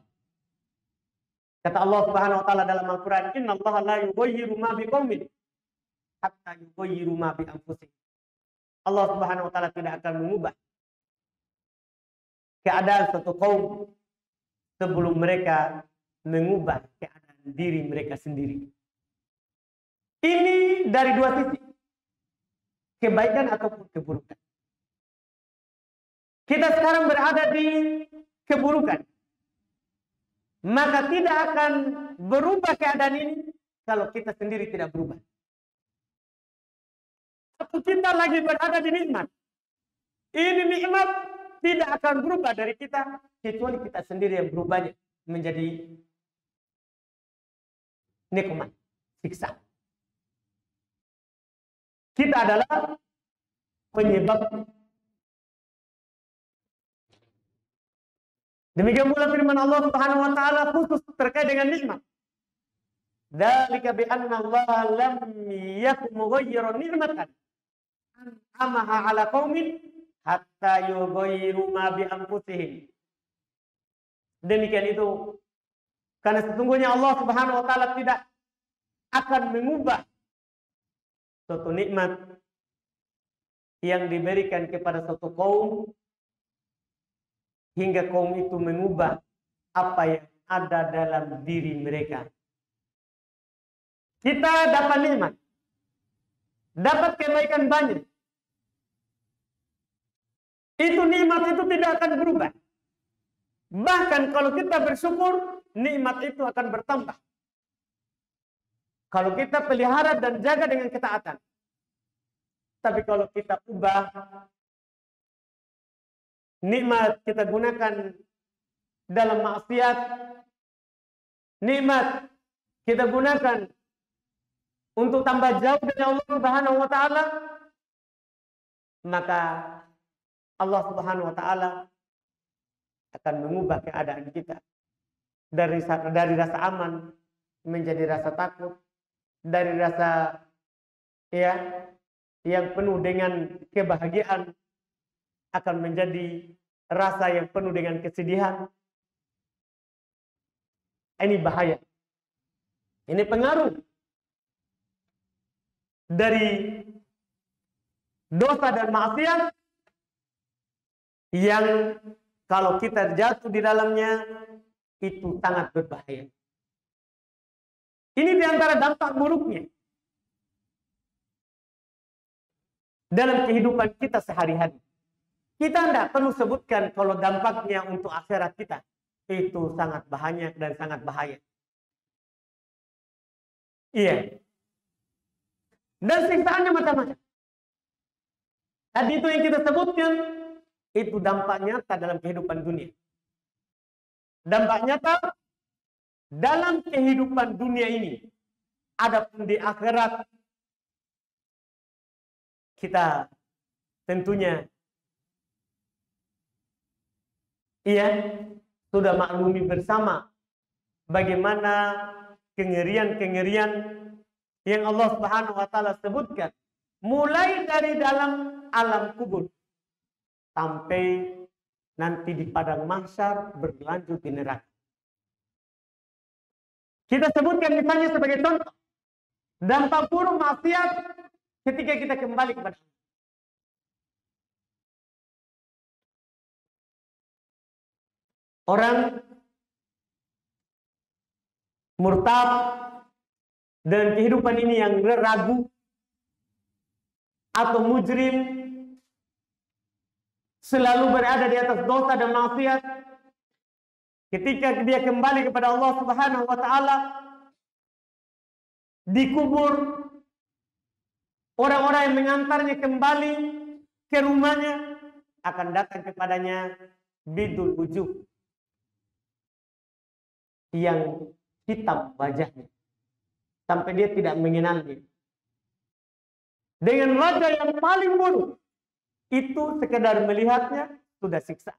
Kata Allah Subhanahu wa taala dalam Al-Qur'an, "Innallaha la yughayyiru ma biqaumin hatta yughayyiru ma bi anfusihim." Allah Subhanahu wa taala tidak akan mengubah keadaan suatu kaum sebelum mereka mengubah keadaan diri mereka sendiri. Ini dari dua sisi, kebaikan ataupun keburukan. Kita sekarang berada di keburukan, maka tidak akan berubah keadaan ini kalau kita sendiri tidak berubah. Atau kita lagi berada di nikmat, ini nikmat tidak akan berubah dari kita kecuali kita sendiri yang berubahnya menjadi nikmat, siksa. Kita adalah penyebab. Demikian pula firman Allah Subhanahu wa taala khusus terkait dengan nikmat. Dzalika bi anna Allah lam yakun mughayyiran ni'matan an'amaha 'ala qaumin hatta yughayyiru ma bi anfusihim. Demikian itu karena sesungguhnya Allah Subhanahu wa taala tidak akan mengubah suatu nikmat yang diberikan kepada suatu kaum hingga kaum itu mengubah apa yang ada dalam diri mereka. Kita dapat nikmat, dapat kebaikan banyak. Itu nikmat itu tidak akan berubah. Bahkan kalau kita bersyukur, nikmat itu akan bertambah. Kalau kita pelihara dan jaga dengan ketaatan. Tapi kalau kita ubah, nikmat kita gunakan dalam maksiat, nikmat kita gunakan untuk tambah jauh dari Allah Subhanahu wa taala, maka Allah Subhanahu wa taala akan mengubah keadaan kita dari rasa aman menjadi rasa takut, dari rasa yang penuh dengan kebahagiaan akan menjadi rasa yang penuh dengan kesedihan. Ini bahaya. Ini pengaruh dari dosa dan maksiat yang kalau kita jatuh di dalamnya itu sangat berbahaya. Ini diantara dampak buruknya dalam kehidupan kita sehari-hari. Kita tidak perlu sebutkan kalau dampaknya untuk akhirat kita itu sangat banyak dan sangat bahaya. Iya. Dan siksaannya macam-macam. Tadi itu yang kita sebutkan, itu dampak nyata dalam kehidupan dunia. dampak nyata dalam kehidupan dunia ini. Adapun di akhirat, kita tentunya sudah maklumi bersama bagaimana kengerian-kengerian yang Allah Subhanahu wa taala sebutkan, mulai dari dalam alam kubur sampai nanti di padang mahsyar berlanjut di neraka. Kita sebutkan misalnya sebagai contoh dampak buruk maksiat ketika kita kembali kepada Allah. Orang murtad dan kehidupan ini yang ragu atau mujrim, selalu berada di atas dosa dan maksiat. Ketika dia kembali kepada Allah Subhanahu wa taala, dikubur, orang-orang yang mengantarnya kembali ke rumahnya akan datang kepadanya bidul wujuh, yang hitam wajahnya sampai dia tidak mengenalnya. Dengan wajah yang paling buruk, itu sekedar melihatnya sudah siksa.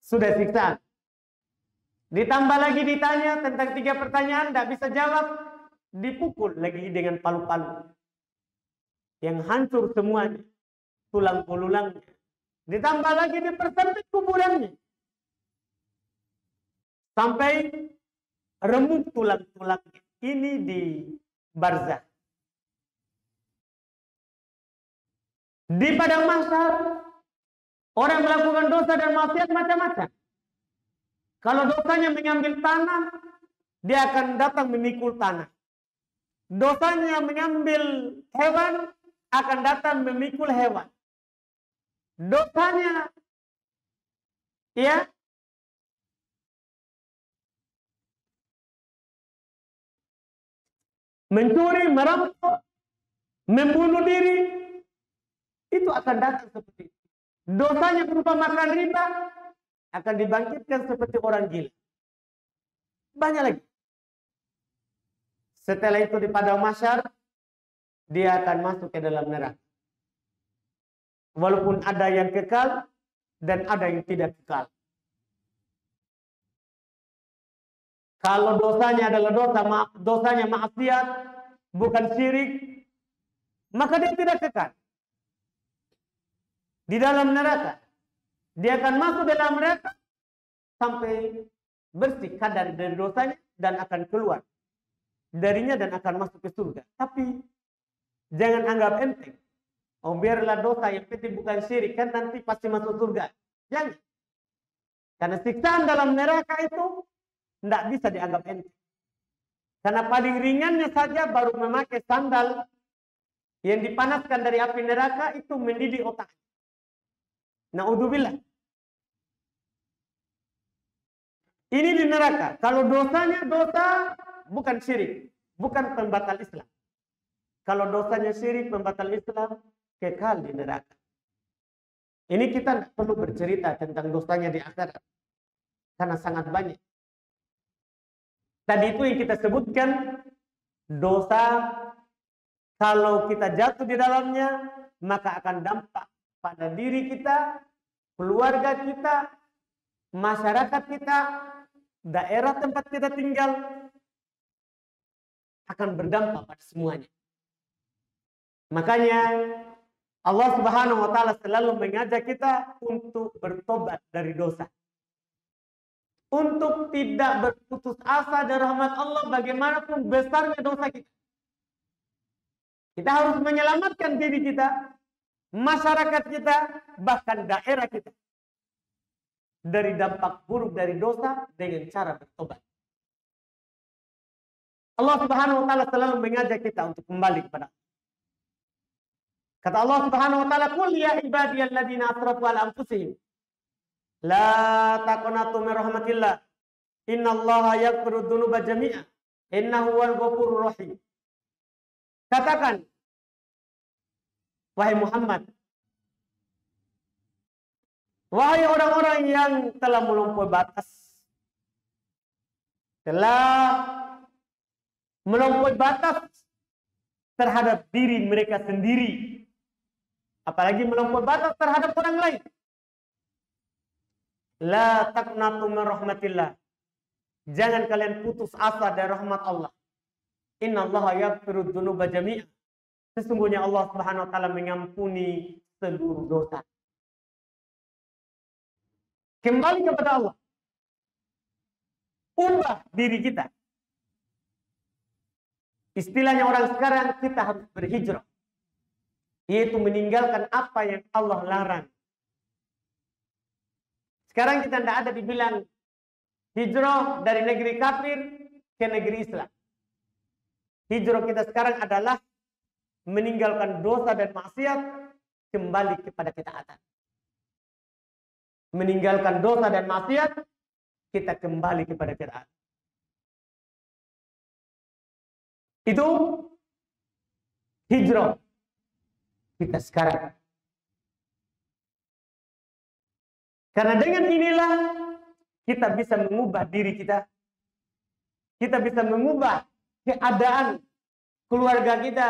Sudah siksaan. Ditambah lagi ditanya tentang 3 pertanyaan, tidak bisa jawab, dipukul lagi dengan palu-palu yang hancur semuanya, tulang belulangnya. Ditambah lagi dipersempit kuburannya sampai remuk tulang-tulangnya. Ini di barzah. Di padang mahsyar, orang melakukan dosa dan maksiat macam-macam. Kalau dosanya mengambil tanah, dia akan datang memikul tanah. Dosanya mengambil hewan, akan datang memikul hewan. Dosanya mencuri, merampok, membunuh diri, itu akan datang seperti itu. Dosanya berupa makan riba, akan dibangkitkan seperti orang gila. Banyak lagi. Setelah itu di padang mahsyar, dia akan masuk ke dalam neraka. Walaupun ada yang kekal dan ada yang tidak kekal. Kalau dosanya adalah dosanya maksiat, bukan syirik, maka dia tidak kekal di dalam neraka. Dia akan masuk dalam neraka sampai bersih kadar dari dosanya dan akan keluar darinya dan akan masuk ke surga. Tapi jangan anggap enteng. Oh, biarlah dosa, yang penting bukan syirik, kan nanti pasti masuk surga. Jangan. Karena siksaan dalam neraka itu tidak bisa dianggap enteng. Karena paling ringannya saja baru memakai sandal yang dipanaskan dari api neraka itu mendidih otak. Na'udzubillah. Ini di neraka. Kalau dosanya dosa bukan syirik, bukan pembatal Islam. Kalau dosanya syirik, pembatal Islam, kekal di neraka. Ini kita tidak perlu bercerita tentang dosanya di akhirat, karena sangat banyak. Tadi itu yang kita sebutkan, dosa kalau kita jatuh di dalamnya, maka akan dampak pada diri kita, keluarga kita, masyarakat kita, daerah tempat kita tinggal, akan berdampak pada semuanya. Makanya Allah Subhanahu wa taala selalu mengajak kita untuk bertobat dari dosa. Untuk tidak berputus asa dari rahmat Allah bagaimanapun besarnya dosa kita. Kita harus menyelamatkan diri kita, masyarakat kita, bahkan daerah kita dari dampak buruk dari dosa dengan cara bertobat. Allah Subhanahu wa taala selalu mengajak kita untuk kembali kepada Allah. Kata Allah Subhanahu wa taala, "Qul ya ibadiyalladzina asrafu ala anfusihim la taqnatu min rahmatillah. Innallaha yaghfiru dzunuba jami'a. Innahu huwal ghafurur rahim." Katakan, wahai Muhammad, Wahai orang-orang yang telah melampaui batas, terhadap diri mereka sendiri, apalagi melampaui batas terhadap orang lain. La taqnatu min rahmatillah. Jangan kalian putus asa dari rahmat Allah. Innallaha yaghfiru dzunuba jami'a. Sesungguhnya Allah Subhanahu wa taala mengampuni seluruh dosa. Kembali kepada Allah. Ubah diri kita. Istilahnya orang sekarang, kita harus berhijrah. Yaitu meninggalkan apa yang Allah larang. Sekarang kita tidak ada dibilang hijrah dari negeri kafir ke negeri Islam. Hijrah kita sekarang adalah meninggalkan dosa dan maksiat, kembali kepada ketaatan. Meninggalkan dosa dan maksiat, kita kembali kepada ketaatan. Itu hijrah kita sekarang. Karena dengan inilah kita bisa mengubah diri kita. Kita bisa mengubah keadaan keluarga kita.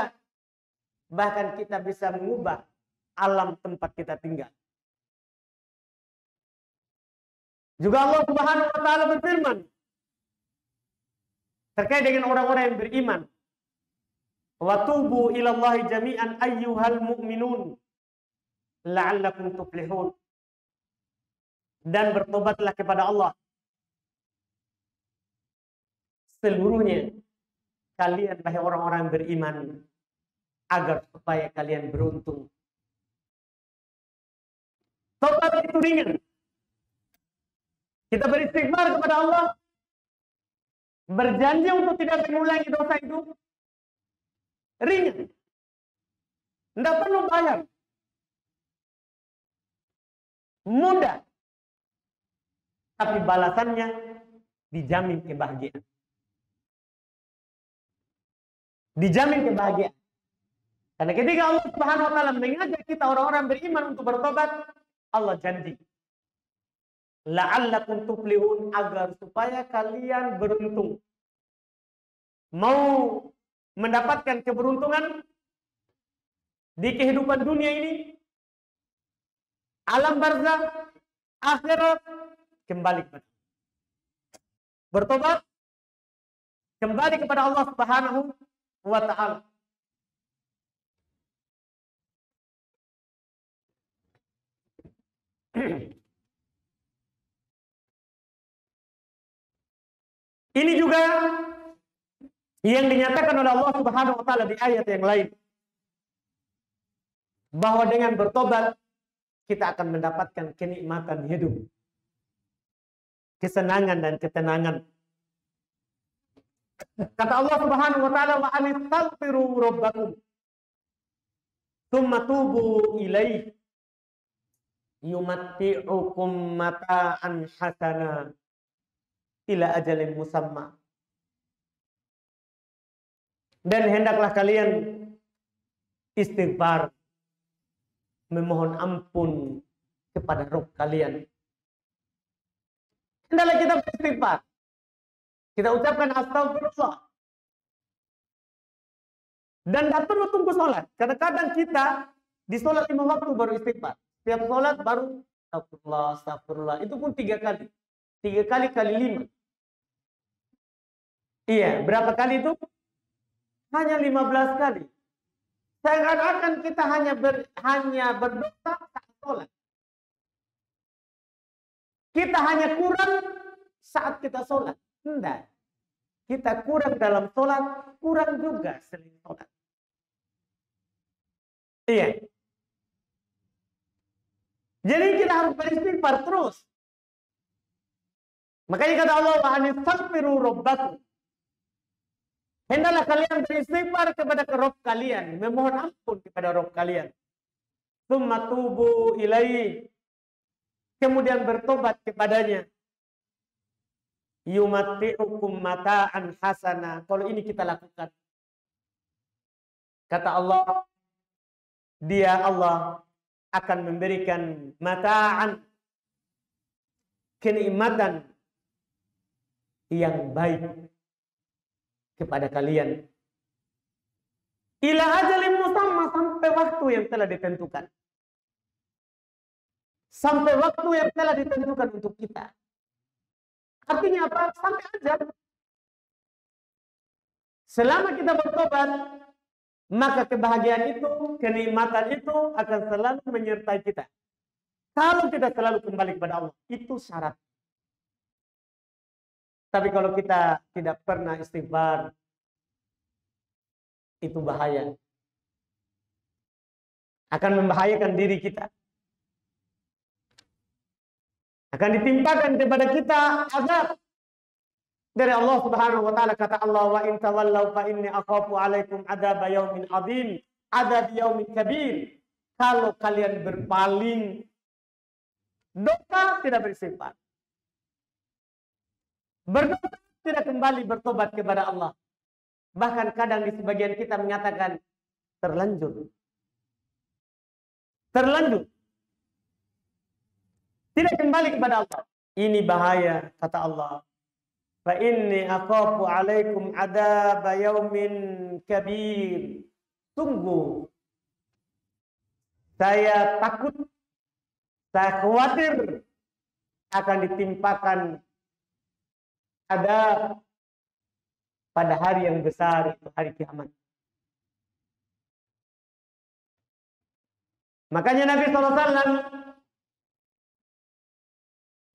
Bahkan kita bisa mengubah alam tempat kita tinggal. Juga Allah Subhanahu wa taala berfirman terkait dengan orang-orang yang beriman. Wa tubu ilallahi jami'an ayyuhal mu'minun la'allakum tuflihun. Dan bertobatlah kepada Allah seluruhnya kalian, wahai orang-orang beriman, agar supaya kalian beruntung. Tobat itu ringan. Kita beristighfar kepada Allah, berjanji untuk tidak mengulangi dosa itu, ringan. Tidak perlu bayar. Mudah. Tapi balasannya dijamin kebahagiaan. Dijamin kebahagiaan. Karena ketika Allah Subhanahu wa taala mengajak kita orang-orang beriman untuk bertobat, Allah janji, la'allakum tuflihun, agar supaya kalian beruntung. Mau mendapatkan keberuntungan di kehidupan dunia ini, alam barzakh, akhirat, kembali kepada bertobat, kembali kepada Allah Subhanahu wa taala. Ini juga yang dinyatakan oleh Allah Subhanahu wa taala di ayat yang lain, bahwa dengan bertobat kita akan mendapatkan kenikmatan hidup, kesenangan dan ketenangan. Kata Allah Subhanahu wa taala, wa anistaghfiru rabbakum tsumma tubu ilaihi yumatti'ukum mata'an hasana ila ajalin musamma. Dan hendaklah kalian istighfar, memohon ampun kepada Rabb kalian. Hendaklah kita beristighfar. Kita ucapkan astagfirullah. Dan tak perlu tunggu sholat. Karena kadang kita di sholat 5 waktu baru istighfar. Setiap sholat baru astagfirullah, astagfirullah. Itu pun 3 kali. 3 kali kali 5. Iya, berapa kali itu? Hanya 15 kali. Seakan-akan kita hanya berdosa saat sholat. Kita hanya kurang saat kita sholat. Tidak. Kita kurang dalam sholat, kurang juga selain sholat. Iya. Jadi kita harus beristighfar terus. Makanya kata Allah, wa anistaghfiru rabbakum. Hendaklah kalian beristighfar kepada Rabb kalian, memohon ampun kepada Rabb kalian. Tsumma tubu ilaihi. Kemudian bertobat kepadanya. Yumatti'ukum mata'an hasana. Kalau ini kita lakukan, kata Allah, Dia Allah akan memberikan mata'an, kenikmatan yang baik kepada kalian. Ila ajalin musamma, sampai waktu yang telah ditentukan. Sampai waktu yang telah ditentukan untuk kita. Artinya apa? Sampai ajal. Selama kita bertobat, maka kebahagiaan itu, kenikmatan itu akan selalu menyertai kita. Kalau kita selalu kembali kepada Allah, itu syarat. Tapi kalau kita tidak pernah istighfar, itu bahaya. Akan membahayakan diri kita. Akan ditimpakan kepada kita azab dari Allah Subhanahu wa taala. Kata Allah, wa in tawallaw fa inni akhafu alaikum adzab yaumin adzim, adzab yaumin kabir. Kalau kalian berpaling, dosa tidak beristighfar, berdosa tidak kembali bertobat kepada Allah. Bahkan kadang di sebagian kita menyatakan terlanjur. Terlanjur. Tidak kembali kepada Allah. Ini bahaya, kata Allah. Fa inni akhafu alaikum adzab yaumin kabir. Tunggu. Saya takut, saya khawatir akan ditimpakan adab pada hari yang besar, itu hari kiamat. Makanya Nabi SAW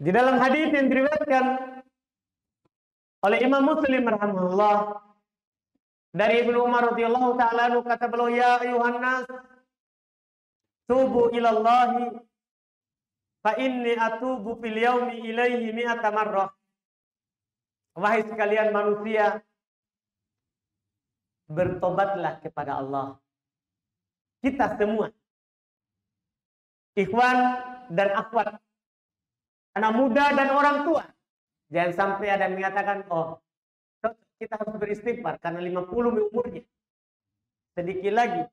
di dalam hadis yang diriwayatkan oleh Imam Muslim rahimahullah dari Ibnu Umar radhiyallahu taala anhu, kata beliau, ya ayuhan nas tubu ilallahi fa inni atubu fil yaumi ilaihi mi'ata marrah. Wahai sekalian manusia, bertobatlah kepada Allah. Kita semua, ikhwan dan akhwat, anak muda dan orang tua. Jangan sampai ada yang mengatakan, oh, kita harus beristighfar karena 50 umurnya. Sedikit lagi.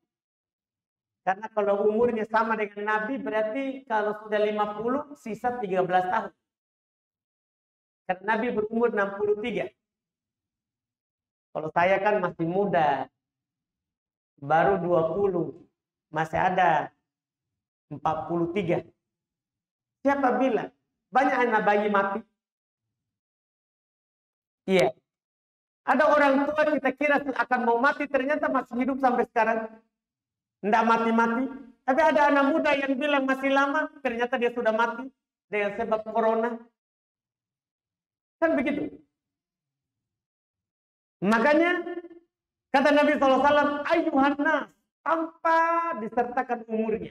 Karena kalau umurnya sama dengan Nabi, berarti kalau sudah 50, sisa 13 tahun. Karena Nabi berumur 63. Kalau saya kan masih muda. Baru 20. Masih ada 43. Siapa bilang? Banyak anak bayi mati. Iya. Ada orang tua kita kira akan mau mati, ternyata masih hidup sampai sekarang. Tidak mati-mati. Tapi ada anak muda yang bilang masih lama, ternyata dia sudah mati dengan sebab corona. Kan begitu. Makanya kata Nabi SAW, ayuhan nas, tanpa disertakan umurnya.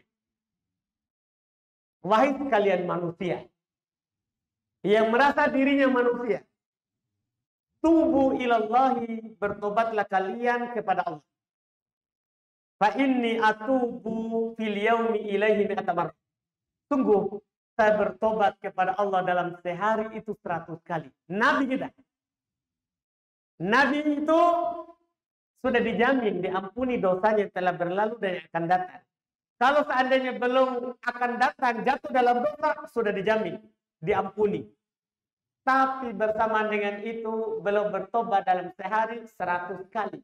Wahai sekalian manusia yang merasa dirinya manusia, tubu ilallahi, bertobatlah kalian kepada Allah. Fa inni atubu fil yaumi ilaihi mi'ata marrah. Tunggu, saya bertobat kepada Allah dalam sehari itu 100 kali. Nabi kita. Nabi itu sudah dijamin diampuni dosanya yang telah berlalu dan yang akan datang. Kalau seandainya belum akan datang, jatuh dalam dosa, sudah dijamin diampuni. Tapi bersamaan dengan itu, belum bertobat dalam sehari 100 kali.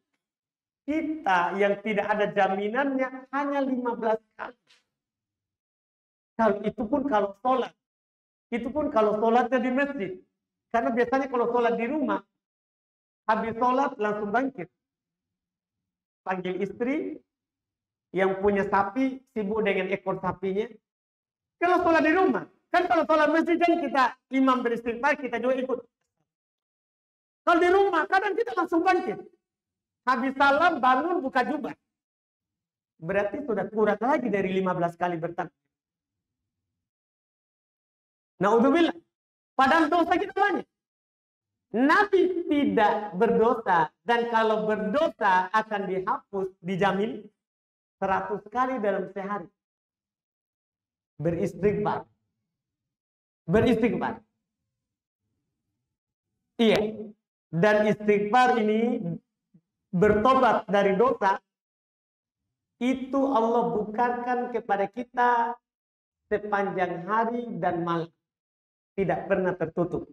Kita yang tidak ada jaminannya hanya 15 kali. Kalau itu pun kalau sholat. Itu pun kalau sholatnya di masjid. Karena biasanya kalau sholat di rumah, habis sholat langsung bangkit. Panggil istri yang punya sapi, sibuk dengan ekor sapinya. Kalau sholat di rumah. Kan kalau sholat masjid kan kita imam beristighfar, kita juga ikut. Kalau di rumah, kadang kita langsung bangkit. Habis salam, bangun, buka jubah. Berarti sudah kurang lagi dari 15 kali bertakbir. Na'udzubillah. Padahal dosa kita banyak. Nabi tidak berdosa. Dan kalau berdosa akan dihapus, dijamin 100 kali dalam sehari. Beristighfar. Beristighfar. Iya. Dan istighfar ini, bertobat dari dosa, itu Allah bukakan kepada kita sepanjang hari dan malam. tidak pernah tertutup.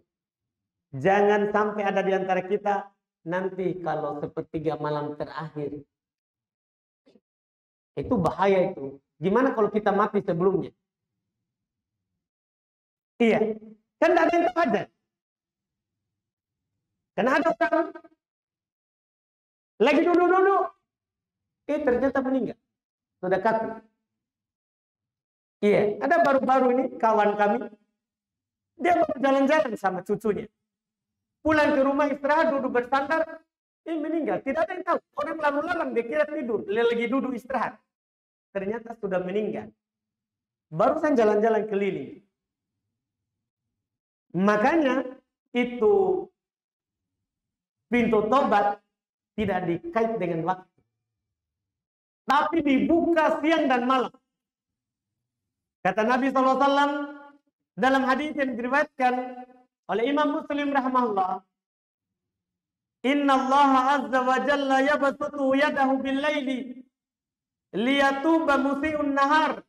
Jangan sampai ada di antara kita nanti kalau sepertiga malam terakhir. Itu bahaya itu. Gimana kalau kita mati sebelumnya? Iya. Kan tidak ada yang tahu aja. Karena ada orang lagi duduk-duduk. Ternyata meninggal. Sudah kaku. Iya. Ada baru-baru ini kawan kami. Dia mau jalan-jalan sama cucunya. Pulang ke rumah istirahat, duduk bersandar. Meninggal. Tidak ada yang tahu. Orang lalu-lalang dia kira tidur. Dia lagi duduk istirahat. Ternyata sudah meninggal. Barusan jalan-jalan keliling. Makanya itu pintu tobat tidak dikait dengan waktu. Tapi dibuka siang dan malam. Kata Nabi SAW dalam hadis yang diriwayatkan oleh Imam Muslim rahimahullah, Inna Allah azza wa jalla yabsutu yadahu bil laili liyatuba musii'un nahar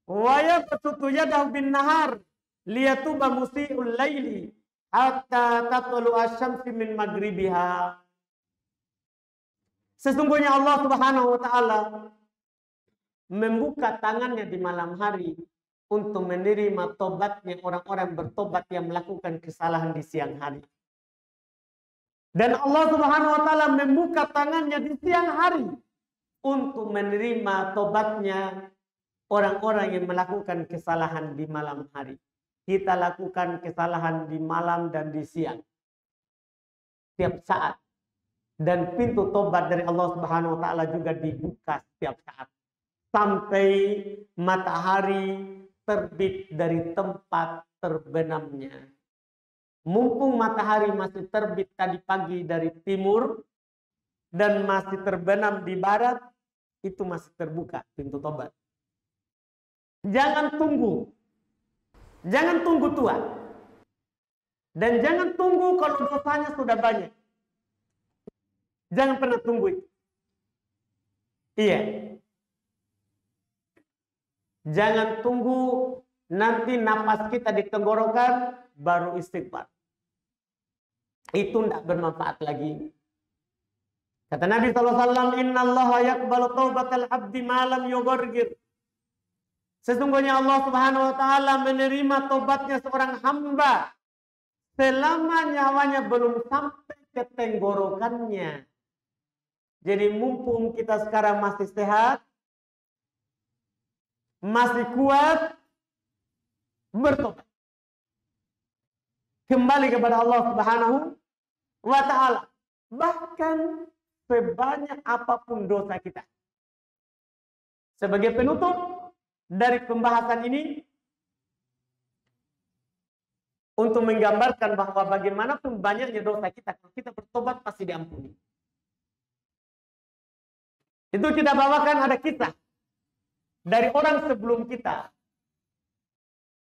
wa yabsutu yadahu bin nahar liyatuba musii'ul laili hatta tatlu asy-syamsu min maghribiha. Sesungguhnya Allah Subhanahu wa taala membuka tangannya di malam hari untuk menerima tobatnya orang-orang bertobat yang melakukan kesalahan di siang hari. Dan Allah Subhanahu wa taala membuka tangannya di siang hari untuk menerima tobatnya orang-orang yang melakukan kesalahan di malam hari. Kita lakukan kesalahan di malam dan di siang. Setiap saat. Dan pintu tobat dari Allah Subhanahu wa taala juga dibuka setiap saat. Sampai matahari terbit dari tempat terbenamnya. Mumpung matahari masih terbit tadi pagi dari timur dan masih terbenam di barat, itu masih terbuka pintu tobat. Jangan tunggu. Jangan tunggu tua. Dan jangan tunggu kalau dosanya sudah banyak. Jangan pernah tunggu itu. Iya. Jangan tunggu nanti napas kita di tenggorokan baru istighfar. Itu tidak bermanfaat lagi. Kata Nabi SAW, Inna Allah yaqbalu taubatal abdi malam yughargir. Sesungguhnya Allah Subhanahu wa taala menerima tobatnya seorang hamba selama nyawanya belum sampai ke tenggorokannya. Jadi mumpung kita sekarang masih sehat, masih kuat, bertobat. Kembali kepada Allah Subhanahu wa taala. Bahkan sebanyak apapun dosa kita. Sebagai penutup dari pembahasan ini, untuk menggambarkan bahwa bagaimanapun banyaknya dosa kita, kalau kita bertobat pasti diampuni. Itu kita bawakan ada kisah dari orang sebelum kita.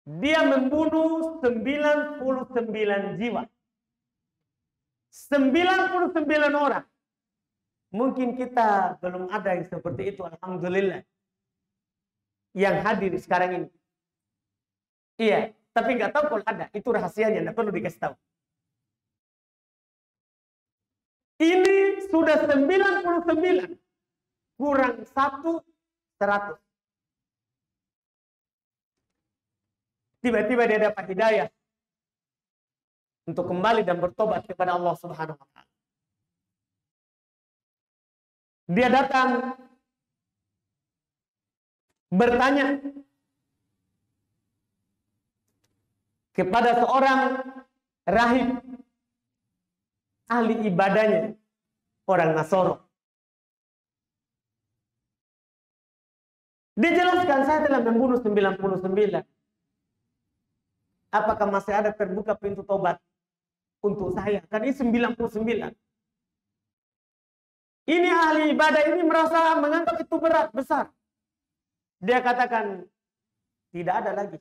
Dia membunuh 99 jiwa. 99 orang. Mungkin kita belum ada yang seperti itu, alhamdulillah. Yang hadir sekarang ini. Iya, tapi nggak tahu kalau ada. Itu rahasianya, nggak perlu dikasih tahu. Ini sudah 99. Kurang 100. Tiba-tiba dia dapat hidayah untuk kembali dan bertobat kepada Allah Subhanahu wa taala. Dia datang bertanya kepada seorang rahib ahli ibadahnya, orang Nasoro. Dijelaskan, saya telah membunuh 99. Apakah masih ada terbuka pintu tobat untuk saya? Kan ini 99. Ini ahli ibadah ini merasa menganggap itu berat, besar. Dia katakan, tidak ada lagi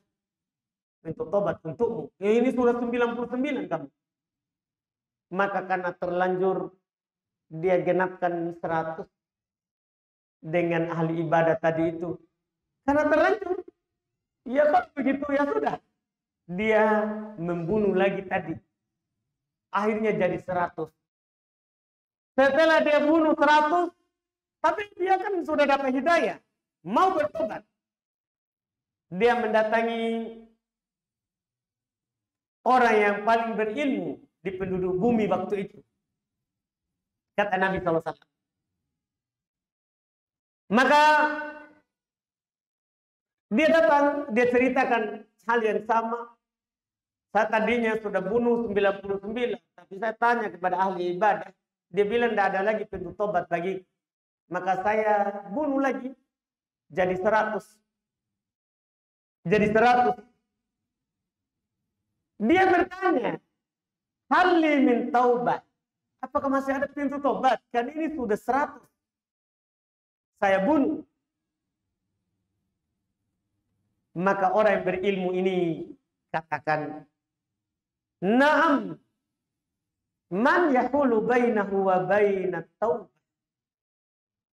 pintu tobat untukmu. Ini sudah 99 kamu. Maka karena terlanjur, dia genapkan 100 dengan ahli ibadah tadi itu. Karena terlanjur. Ya kalau begitu ya sudah. dia membunuh lagi tadi. Akhirnya jadi 100. Setelah dia bunuh 100, tapi dia kan sudah dapat hidayah, mau bertobat. Dia mendatangi orang yang paling berilmu di penduduk bumi waktu itu. Kata Nabi SAW. Maka dia datang, dia ceritakan hal yang sama. Saya tadinya sudah bunuh 99, tapi saya tanya kepada ahli ibadah, dia bilang tidak ada lagi pintu tobat bagi. Maka saya bunuh lagi, jadi 100. Jadi 100. Dia bertanya, hal min taubat, apakah masih ada pintu tobat? Kan ini sudah 100. Saya bunuh. Maka orang yang berilmu ini katakan, na'am, man yahulu bainahu wa bainat taubah.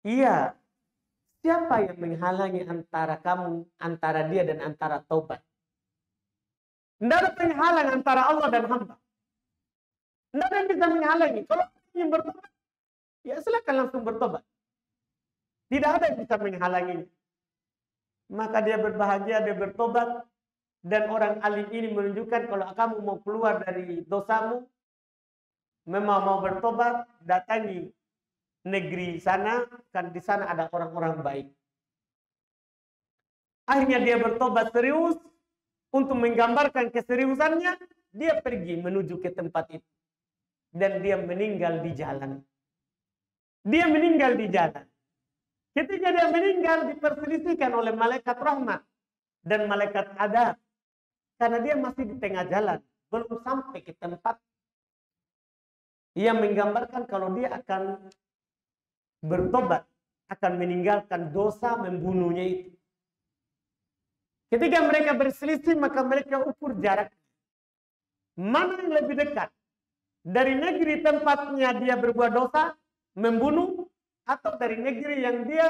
Iya, siapa yang menghalangi antara kamu, antara dia dan antara taubat? Tidak ada penghalang antara Allah dan hamba. Tidak ada yang bisa menghalangi. Kalau ingin bertobat, ya silakan langsung bertobat. Tidak ada yang bisa menghalanginya. Maka dia berbahagia, dia bertobat. Dan orang alim ini menunjukkan kalau kamu mau keluar dari dosamu, memang mau bertobat, datangi negeri sana, kan di sana ada orang-orang baik. Akhirnya dia bertobat serius, untuk menggambarkan keseriusannya, dia pergi menuju ke tempat itu. Dan dia meninggal di jalan. Dia meninggal di jalan. Ketika dia meninggal, diperselisihkan oleh malaikat rahmat dan malaikat adab. Karena dia masih di tengah jalan, belum sampai ke tempat. Ia menggambarkan kalau dia akan bertobat, akan meninggalkan dosa membunuhnya itu. Ketika mereka berselisih, maka mereka ukur jarak. Mana yang lebih dekat? Dari negeri tempatnya dia berbuat dosa, membunuh, atau dari negeri yang dia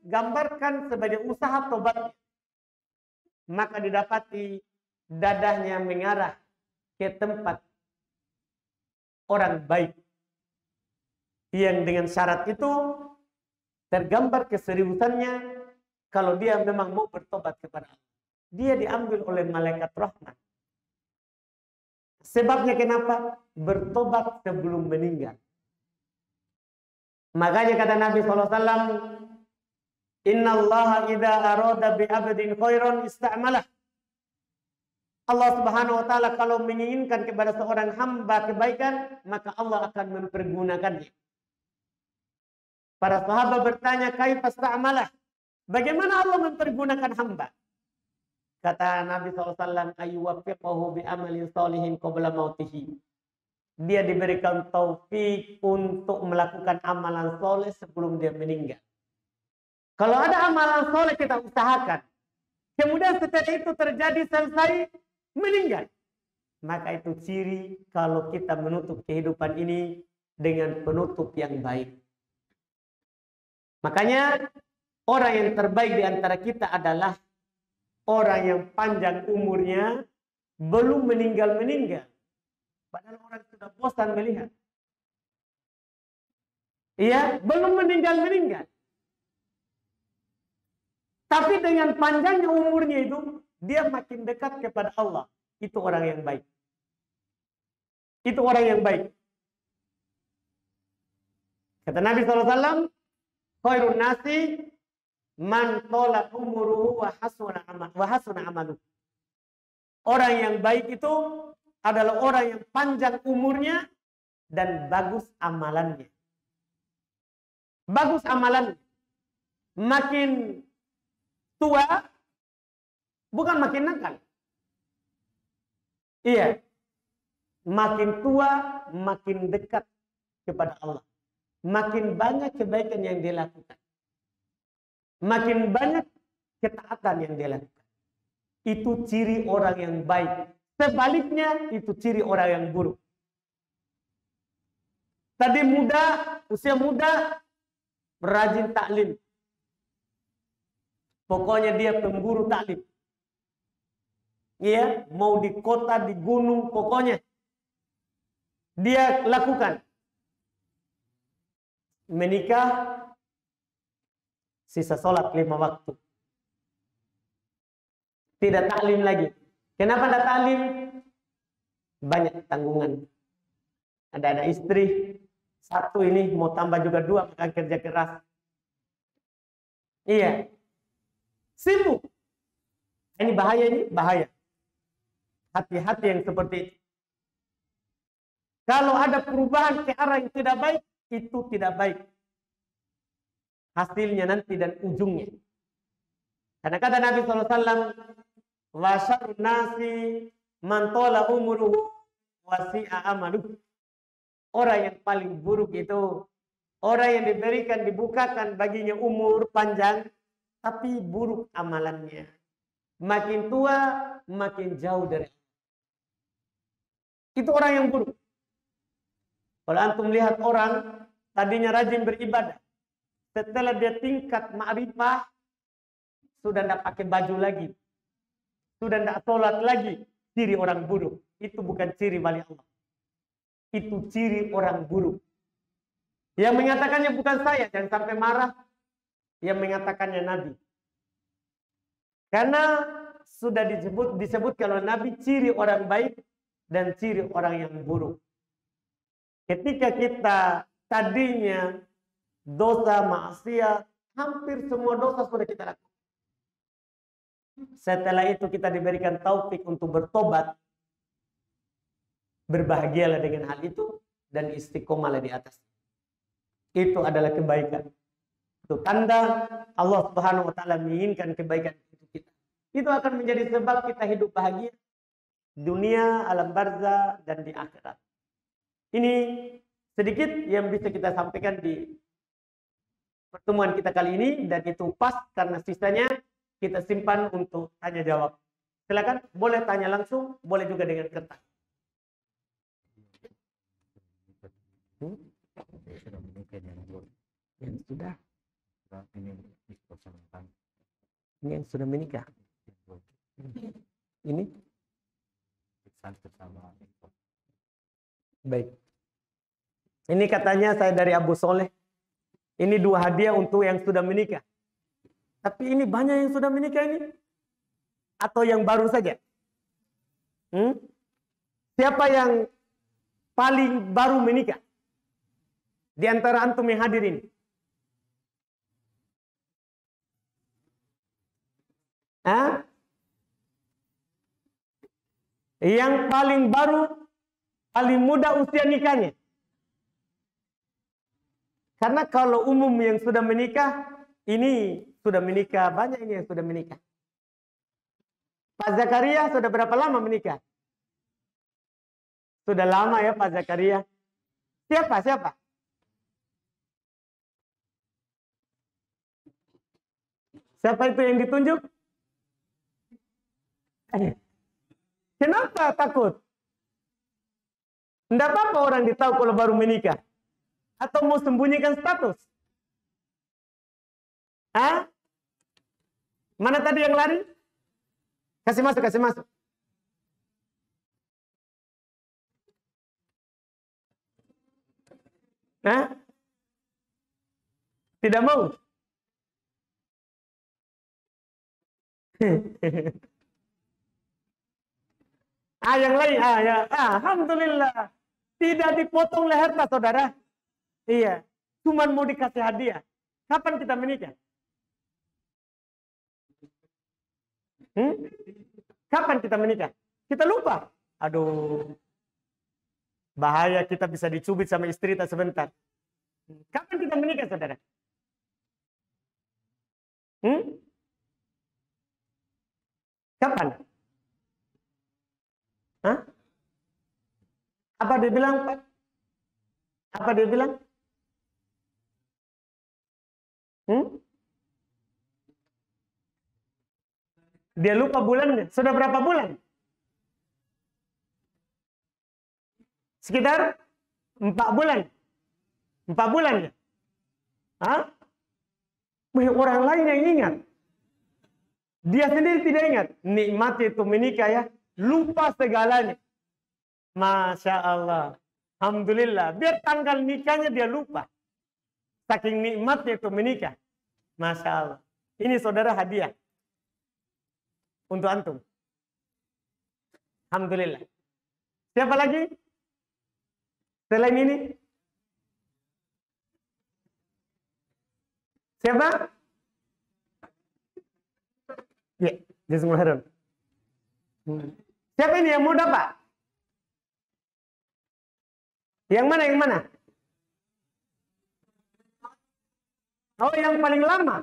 gambarkan sebagai usaha tobatnya. Maka didapati dadahnya mengarah ke tempat orang baik. Yang dengan syarat itu tergambar keseriusannya kalau dia memang mau bertobat kepada Allah. Dia diambil oleh malaikat rahmat. Sebabnya kenapa? Bertobat sebelum meninggal. Makanya kata Nabi SAW, Inna Allah idha arada bi abdin khairan ista'malah. Allah Subhanahu wa Ta'ala kalau menginginkan kepada seorang hamba kebaikan, maka Allah akan mempergunakannya. Para sahabat bertanya, kaifa ista'malah? Bagaimana Allah mempergunakan hamba? Kata Nabi SAW, ayyuwaffiqahu bi amalin salihin qabla mautihi. Dia diberikan taufik untuk melakukan amalan soleh sebelum dia meninggal. Kalau ada amalan soleh kita usahakan. Kemudian setelah itu terjadi selesai meninggal. Maka itu ciri kalau kita menutup kehidupan ini dengan penutup yang baik. Makanya orang yang terbaik di antara kita adalah orang yang panjang umurnya belum meninggal-meninggal. Padahal orang sudah bosan melihat. Iya, belum meninggal-meninggal. Tapi dengan panjangnya umurnya itu, dia makin dekat kepada Allah. Itu orang yang baik. Itu orang yang baik. Kata Nabi SAW, khairun nasi man tola umuruhu wa hasuna amaluhu. Orang yang baik itu adalah orang yang panjang umurnya dan bagus amalannya. Bagus amalannya. Makin tua, bukan makin nakal. Iya. Makin tua, makin dekat kepada Allah. Makin banyak kebaikan yang dia lakukan. Makin banyak ketaatan yang dia lakukan. Itu ciri orang yang baik. Sebaliknya, itu ciri orang yang buruk. Tadi muda, usia muda, rajin taklim. Pokoknya dia pemburu taklim. ya, mau di kota, di gunung, pokoknya dia lakukan. Menikah, sisa sholat 5 waktu. Tidak taklim lagi. Kenapa tidak taklim? Banyak tanggungan. Ada istri, 1 ini mau tambah juga 2, maka kerja keras. Iya. Sibuk. Ini bahaya, ini bahaya. Hati-hati yang seperti itu. Kalau ada perubahan ke arah yang tidak baik, itu tidak baik. Hasilnya nanti dan ujungnya. Karena kata Nabi SAW, wa syarrun nasi man tola umuruhu wasi'a amaluhu. Orang yang paling buruk itu orang yang dibukakan baginya umur panjang, tapi buruk amalannya. Makin tua, makin jauh dari Allah. Itu orang yang buruk. Kalau antum lihat orang tadinya rajin beribadah, setelah dia tingkat ma'rifah, sudah tidak pakai baju lagi, sudah tidak sholat lagi, ciri orang buruk. Itu bukan ciri wali Allah. Itu ciri orang buruk. Yang mengatakannya bukan saya, jangan sampai marah. Yang mengatakannya Nabi. Karena sudah disebut kalau Nabi ciri orang baik dan ciri orang yang buruk. Ketika kita tadinya dosa, maksiat, hampir semua dosa sudah kita lakukan. Setelah itu kita diberikan taufik untuk bertobat. Berbahagialah dengan hal itu dan istiqomalah di atas. Itu adalah kebaikan. Itu tanda Allah Subhanahu wa taala menginginkan kebaikan untuk kita. Itu akan menjadi sebab kita hidup bahagia dunia, alam barzah dan di akhirat. Ini sedikit yang bisa kita sampaikan di pertemuan kita kali ini, dan itu pas karena sisanya kita simpan untuk tanya jawab. Silakan, boleh tanya langsung, boleh juga dengan kertas. Yang sudah. Ini yang sudah menikah. Ini. Baik. Ini katanya saya dari Abu Soleh. Ini 2 hadiah untuk yang sudah menikah. Tapi ini banyak yang sudah menikah ini. Atau yang baru saja? Siapa yang paling baru menikah? Di antara antum yang hadir ini. Yang paling baru, paling muda usia nikahnya. Karena kalau umum yang sudah menikah, ini sudah menikah, banyak ini yang sudah menikah. Pak Zakaria sudah berapa lama menikah? Sudah lama ya Pak Zakaria. Siapa? Siapa itu yang ditunjuk? Kenapa takut? Tidak apa-apa orang ditahu kalau baru menikah. Atau mau sembunyikan status? Mana tadi yang lari? Kasih masuk. Tidak mau? Yang lain, ya. Alhamdulillah. Tidak dipotong leher, Pak Saudara. Iya. Cuman mau dikasih hadiah. Kapan kita menikah? Kapan kita menikah? Kita lupa. Aduh. Bahaya kita bisa dicubit sama istri tak sebentar. Kapan kita menikah, Saudara? Kapan? Apa dia bilang, Pak? Apa dia bilang? Dia lupa bulannya. Sudah berapa bulan? Sekitar 4 bulan. 4 bulan ya? Orang lain yang ingat. Dia sendiri tidak ingat. Nikmat itu menikah ya. Lupa segalanya. Masya Allah. Alhamdulillah. Biar tanggal nikahnya dia lupa. Saking nikmatnya itu menikah. Masya Allah. Ini saudara hadiah. Untuk antum. Alhamdulillah. Siapa lagi? Selain ini? Siapa? Ya, Jazakumullah. Siapa ini yang muda, Pak? Yang mana? Yang mana? Oh, yang paling lama.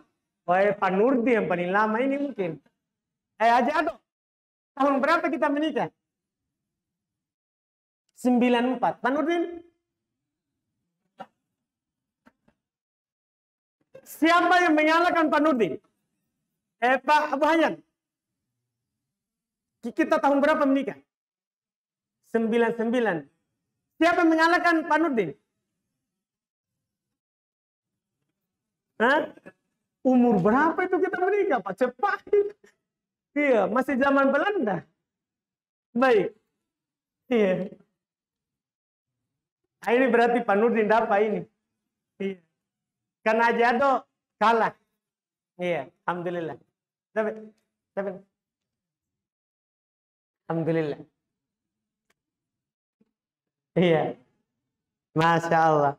Oh, Pak Nurdi yang paling lama ini mungkin. Aja Ado. Tahun berapa kita menikah? 94. Pak Nurdin? Siapa yang menyalahkan Pak Nurdin? Pak Abu Hayyan. Kita tahun berapa menikah? 99. Siapa yang menyalahkan Pak Nurdin? Hah? Umur berapa itu kita menikah, Pak? Cepat. Iya, masih zaman Belanda. Baik. Iya. Ini berarti Pak Nurdin dapat ini. Iya. Karena Ajado kalah. Iya, alhamdulillah. Tapi. Alhamdulillah. Iya. Masya Allah.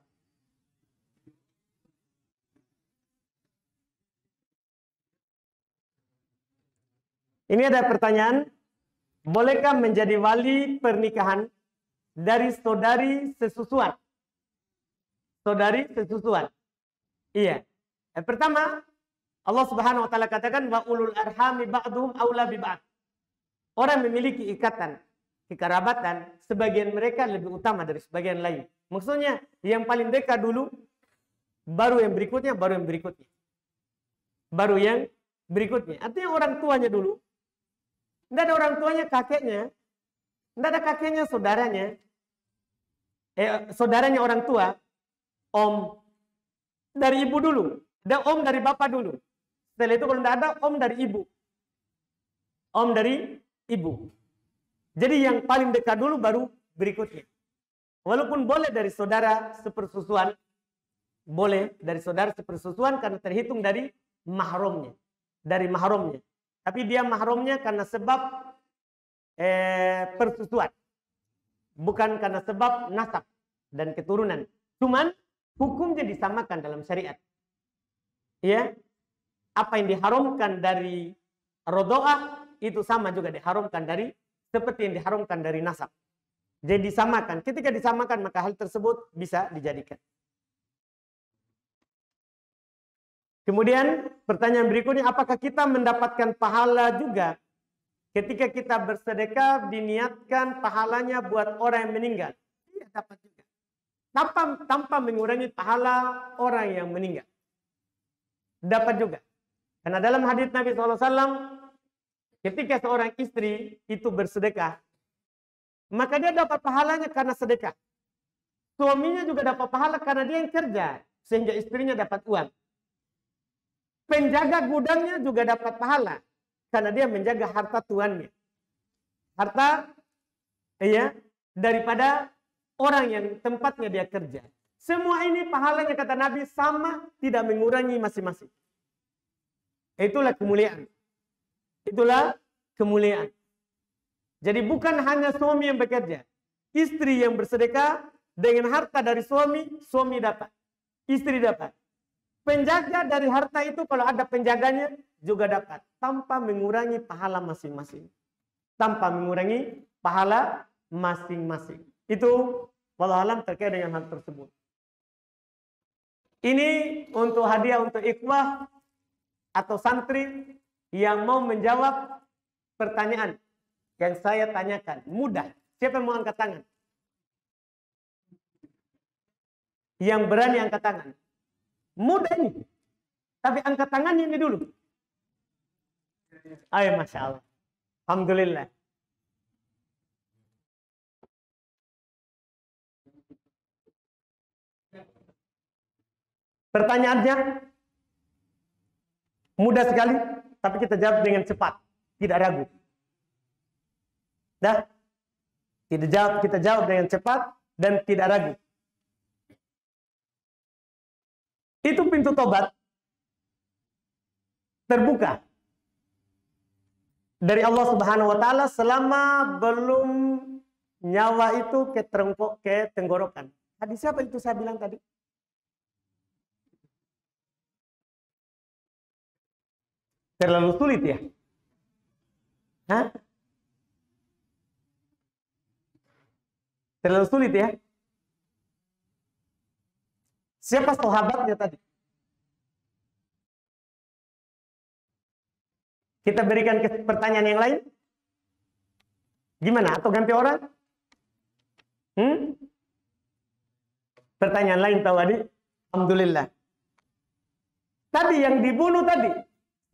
Ini ada pertanyaan. Bolehkah menjadi wali pernikahan dari saudari sesusuan? Saudari sesusuan. Iya. Yang pertama, Allah Subhanahu wa taala katakan wa ulul arhami ba'dhum aula bi ba'd. Orang memiliki ikatan kekerabatan, sebagian mereka lebih utama dari sebagian lain. Maksudnya, yang paling dekat dulu, baru yang berikutnya, baru yang berikutnya. Baru yang berikutnya. Artinya orang tuanya dulu. Tidak ada orang tuanya, kakeknya. Tidak ada kakeknya, saudaranya. Saudaranya orang tua. Om. Dari ibu dulu. Ada om dari bapak dulu. Setelah itu kalau tidak ada, om dari ibu. Om dari ibu. Jadi yang paling dekat dulu baru berikutnya. Walaupun boleh dari saudara sepersusuan. Boleh dari saudara sepersusuan karena terhitung dari mahramnya. Dari mahramnya. Tapi dia mahramnya karena sebab persusuan. Bukan karena sebab nasab dan keturunan. Cuman hukumnya disamakan dalam syariat. Ya. Apa yang diharamkan dari rodoah itu sama juga diharamkan dari seperti yang diharamkan dari nasab. Jadi disamakan. Ketika disamakan maka hal tersebut bisa dijadikan. Kemudian pertanyaan berikutnya, apakah kita mendapatkan pahala juga ketika kita bersedekah diniatkan pahalanya buat orang yang meninggal? Iya, dapat juga. Tanpa mengurangi pahala orang yang meninggal. Dapat juga. Karena dalam hadits Nabi SAW, ketika seorang istri itu bersedekah, maka dia dapat pahalanya karena sedekah. Suaminya juga dapat pahala karena dia yang kerja, sehingga istrinya dapat uang. Penjaga gudangnya juga dapat pahala karena dia menjaga harta tuannya. Harta daripada orang yang tempatnya dia kerja. Semua ini pahalanya kata Nabi sama, tidak mengurangi masing-masing. Itulah kemuliaan. Itulah kemuliaan. Jadi bukan hanya suami yang bekerja. Istri yang bersedekah dengan harta dari suami, suami dapat. Istri dapat. Penjaga dari harta itu kalau ada penjaganya juga dapat. Tanpa mengurangi pahala masing-masing. Tanpa mengurangi pahala masing-masing. Itu wallahu alam terkait dengan hal tersebut. Ini untuk hadiah untuk ikhwah atau santri yang mau menjawab pertanyaan yang saya tanyakan. Mudah. Siapa yang mau angkat tangan? Yang berani angkat tangan. Mudah ini. Tapi angkat tangannya ini dulu. Ayo, Masya Allah. Alhamdulillah. Pertanyaannya mudah sekali. tapi kita jawab dengan cepat, tidak ragu. Dah? Kita jawab dengan cepat dan tidak ragu. Itu pintu tobat terbuka dari Allah Subhanahu wa taala selama belum nyawa itu ke tenggorokan. Hadis siapa itu saya bilang tadi? Terlalu sulit ya? Hah? Terlalu sulit ya? Siapa sahabatnya tadi? Kita berikan pertanyaan yang lain? Gimana? Atau ganti orang? Pertanyaan lain tahu adik? Alhamdulillah. Tadi yang dibunuh tadi,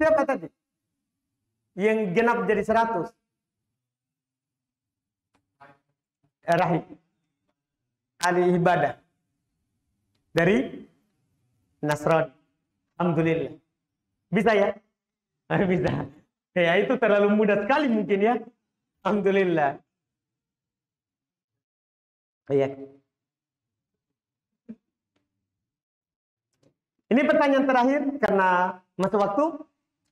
siapa tadi? Yang genap jadi 100. Rahim. Ali ibadah. Dari Nasrani. Alhamdulillah. Bisa ya? Bisa. Ya itu terlalu mudah sekali mungkin ya. Alhamdulillah. Iya. Ini pertanyaan terakhir karena masa waktu.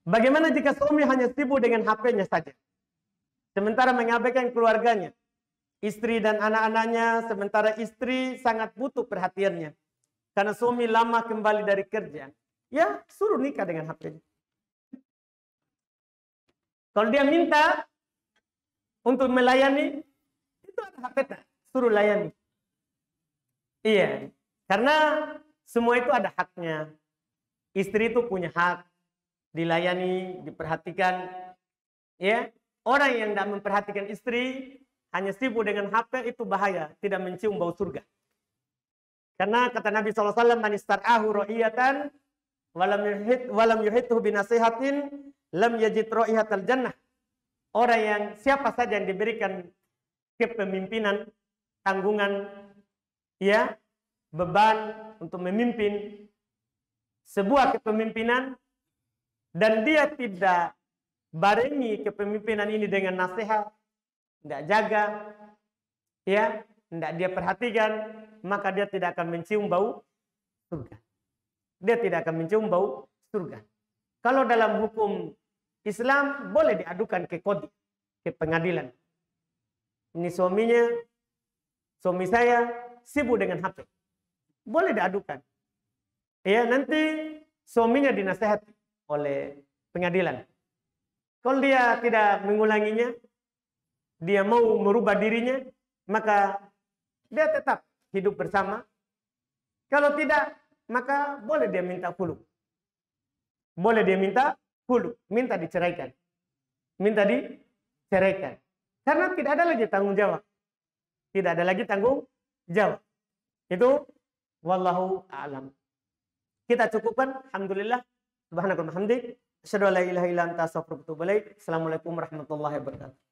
Bagaimana jika suami hanya sibuk dengan HP-nya saja? Sementara mengabaikan keluarganya, istri dan anak-anaknya, sementara istri sangat butuh perhatiannya. Karena suami lama kembali dari kerja. Ya, suruh nikah dengan HP-nya. Kalau dia minta untuk melayani, itu ada HP-nya. Suruh layani. Iya, karena semua itu ada haknya. Istri itu punya hak dilayani, diperhatikan. Ya, orang yang tidak memperhatikan istri hanya sibuk dengan HP itu bahaya, tidak mencium bau surga. Karena kata Nabi SAW, man istar'ahu ra'iyatan walam yuhithu binasihatin lam yajid ra'ihatal jannah. Orang yang siapa saja yang diberikan kepemimpinan, tanggungan, ya, beban untuk memimpin sebuah kepemimpinan dan dia tidak barengi kepemimpinan ini dengan nasihat, tidak jaga, ya, tidak dia perhatikan, maka dia tidak akan mencium bau surga. Dia tidak akan mencium bau surga. Kalau dalam hukum Islam boleh diadukan ke kodi, ke pengadilan. Ini suami saya sibuk dengan HP. Boleh diadukan. Ya, nanti suaminya dinasehati oleh pengadilan. Kalau dia tidak mengulanginya, dia mau merubah dirinya, maka dia tetap hidup bersama. Kalau tidak, maka boleh dia minta khulu. Boleh dia minta khulu, minta diceraikan. Minta diceraikan. Karena tidak ada lagi tanggung jawab. Tidak ada lagi tanggung jawab. Itu wallahu a'lam. Kita cukupkan, alhamdulillah. Subhanakallahumma hamdik, asyhadu an la ilaha illa anta astaghfiruka wa atubu ilaik. Assalamualaikum warahmatullahi wabarakatuh.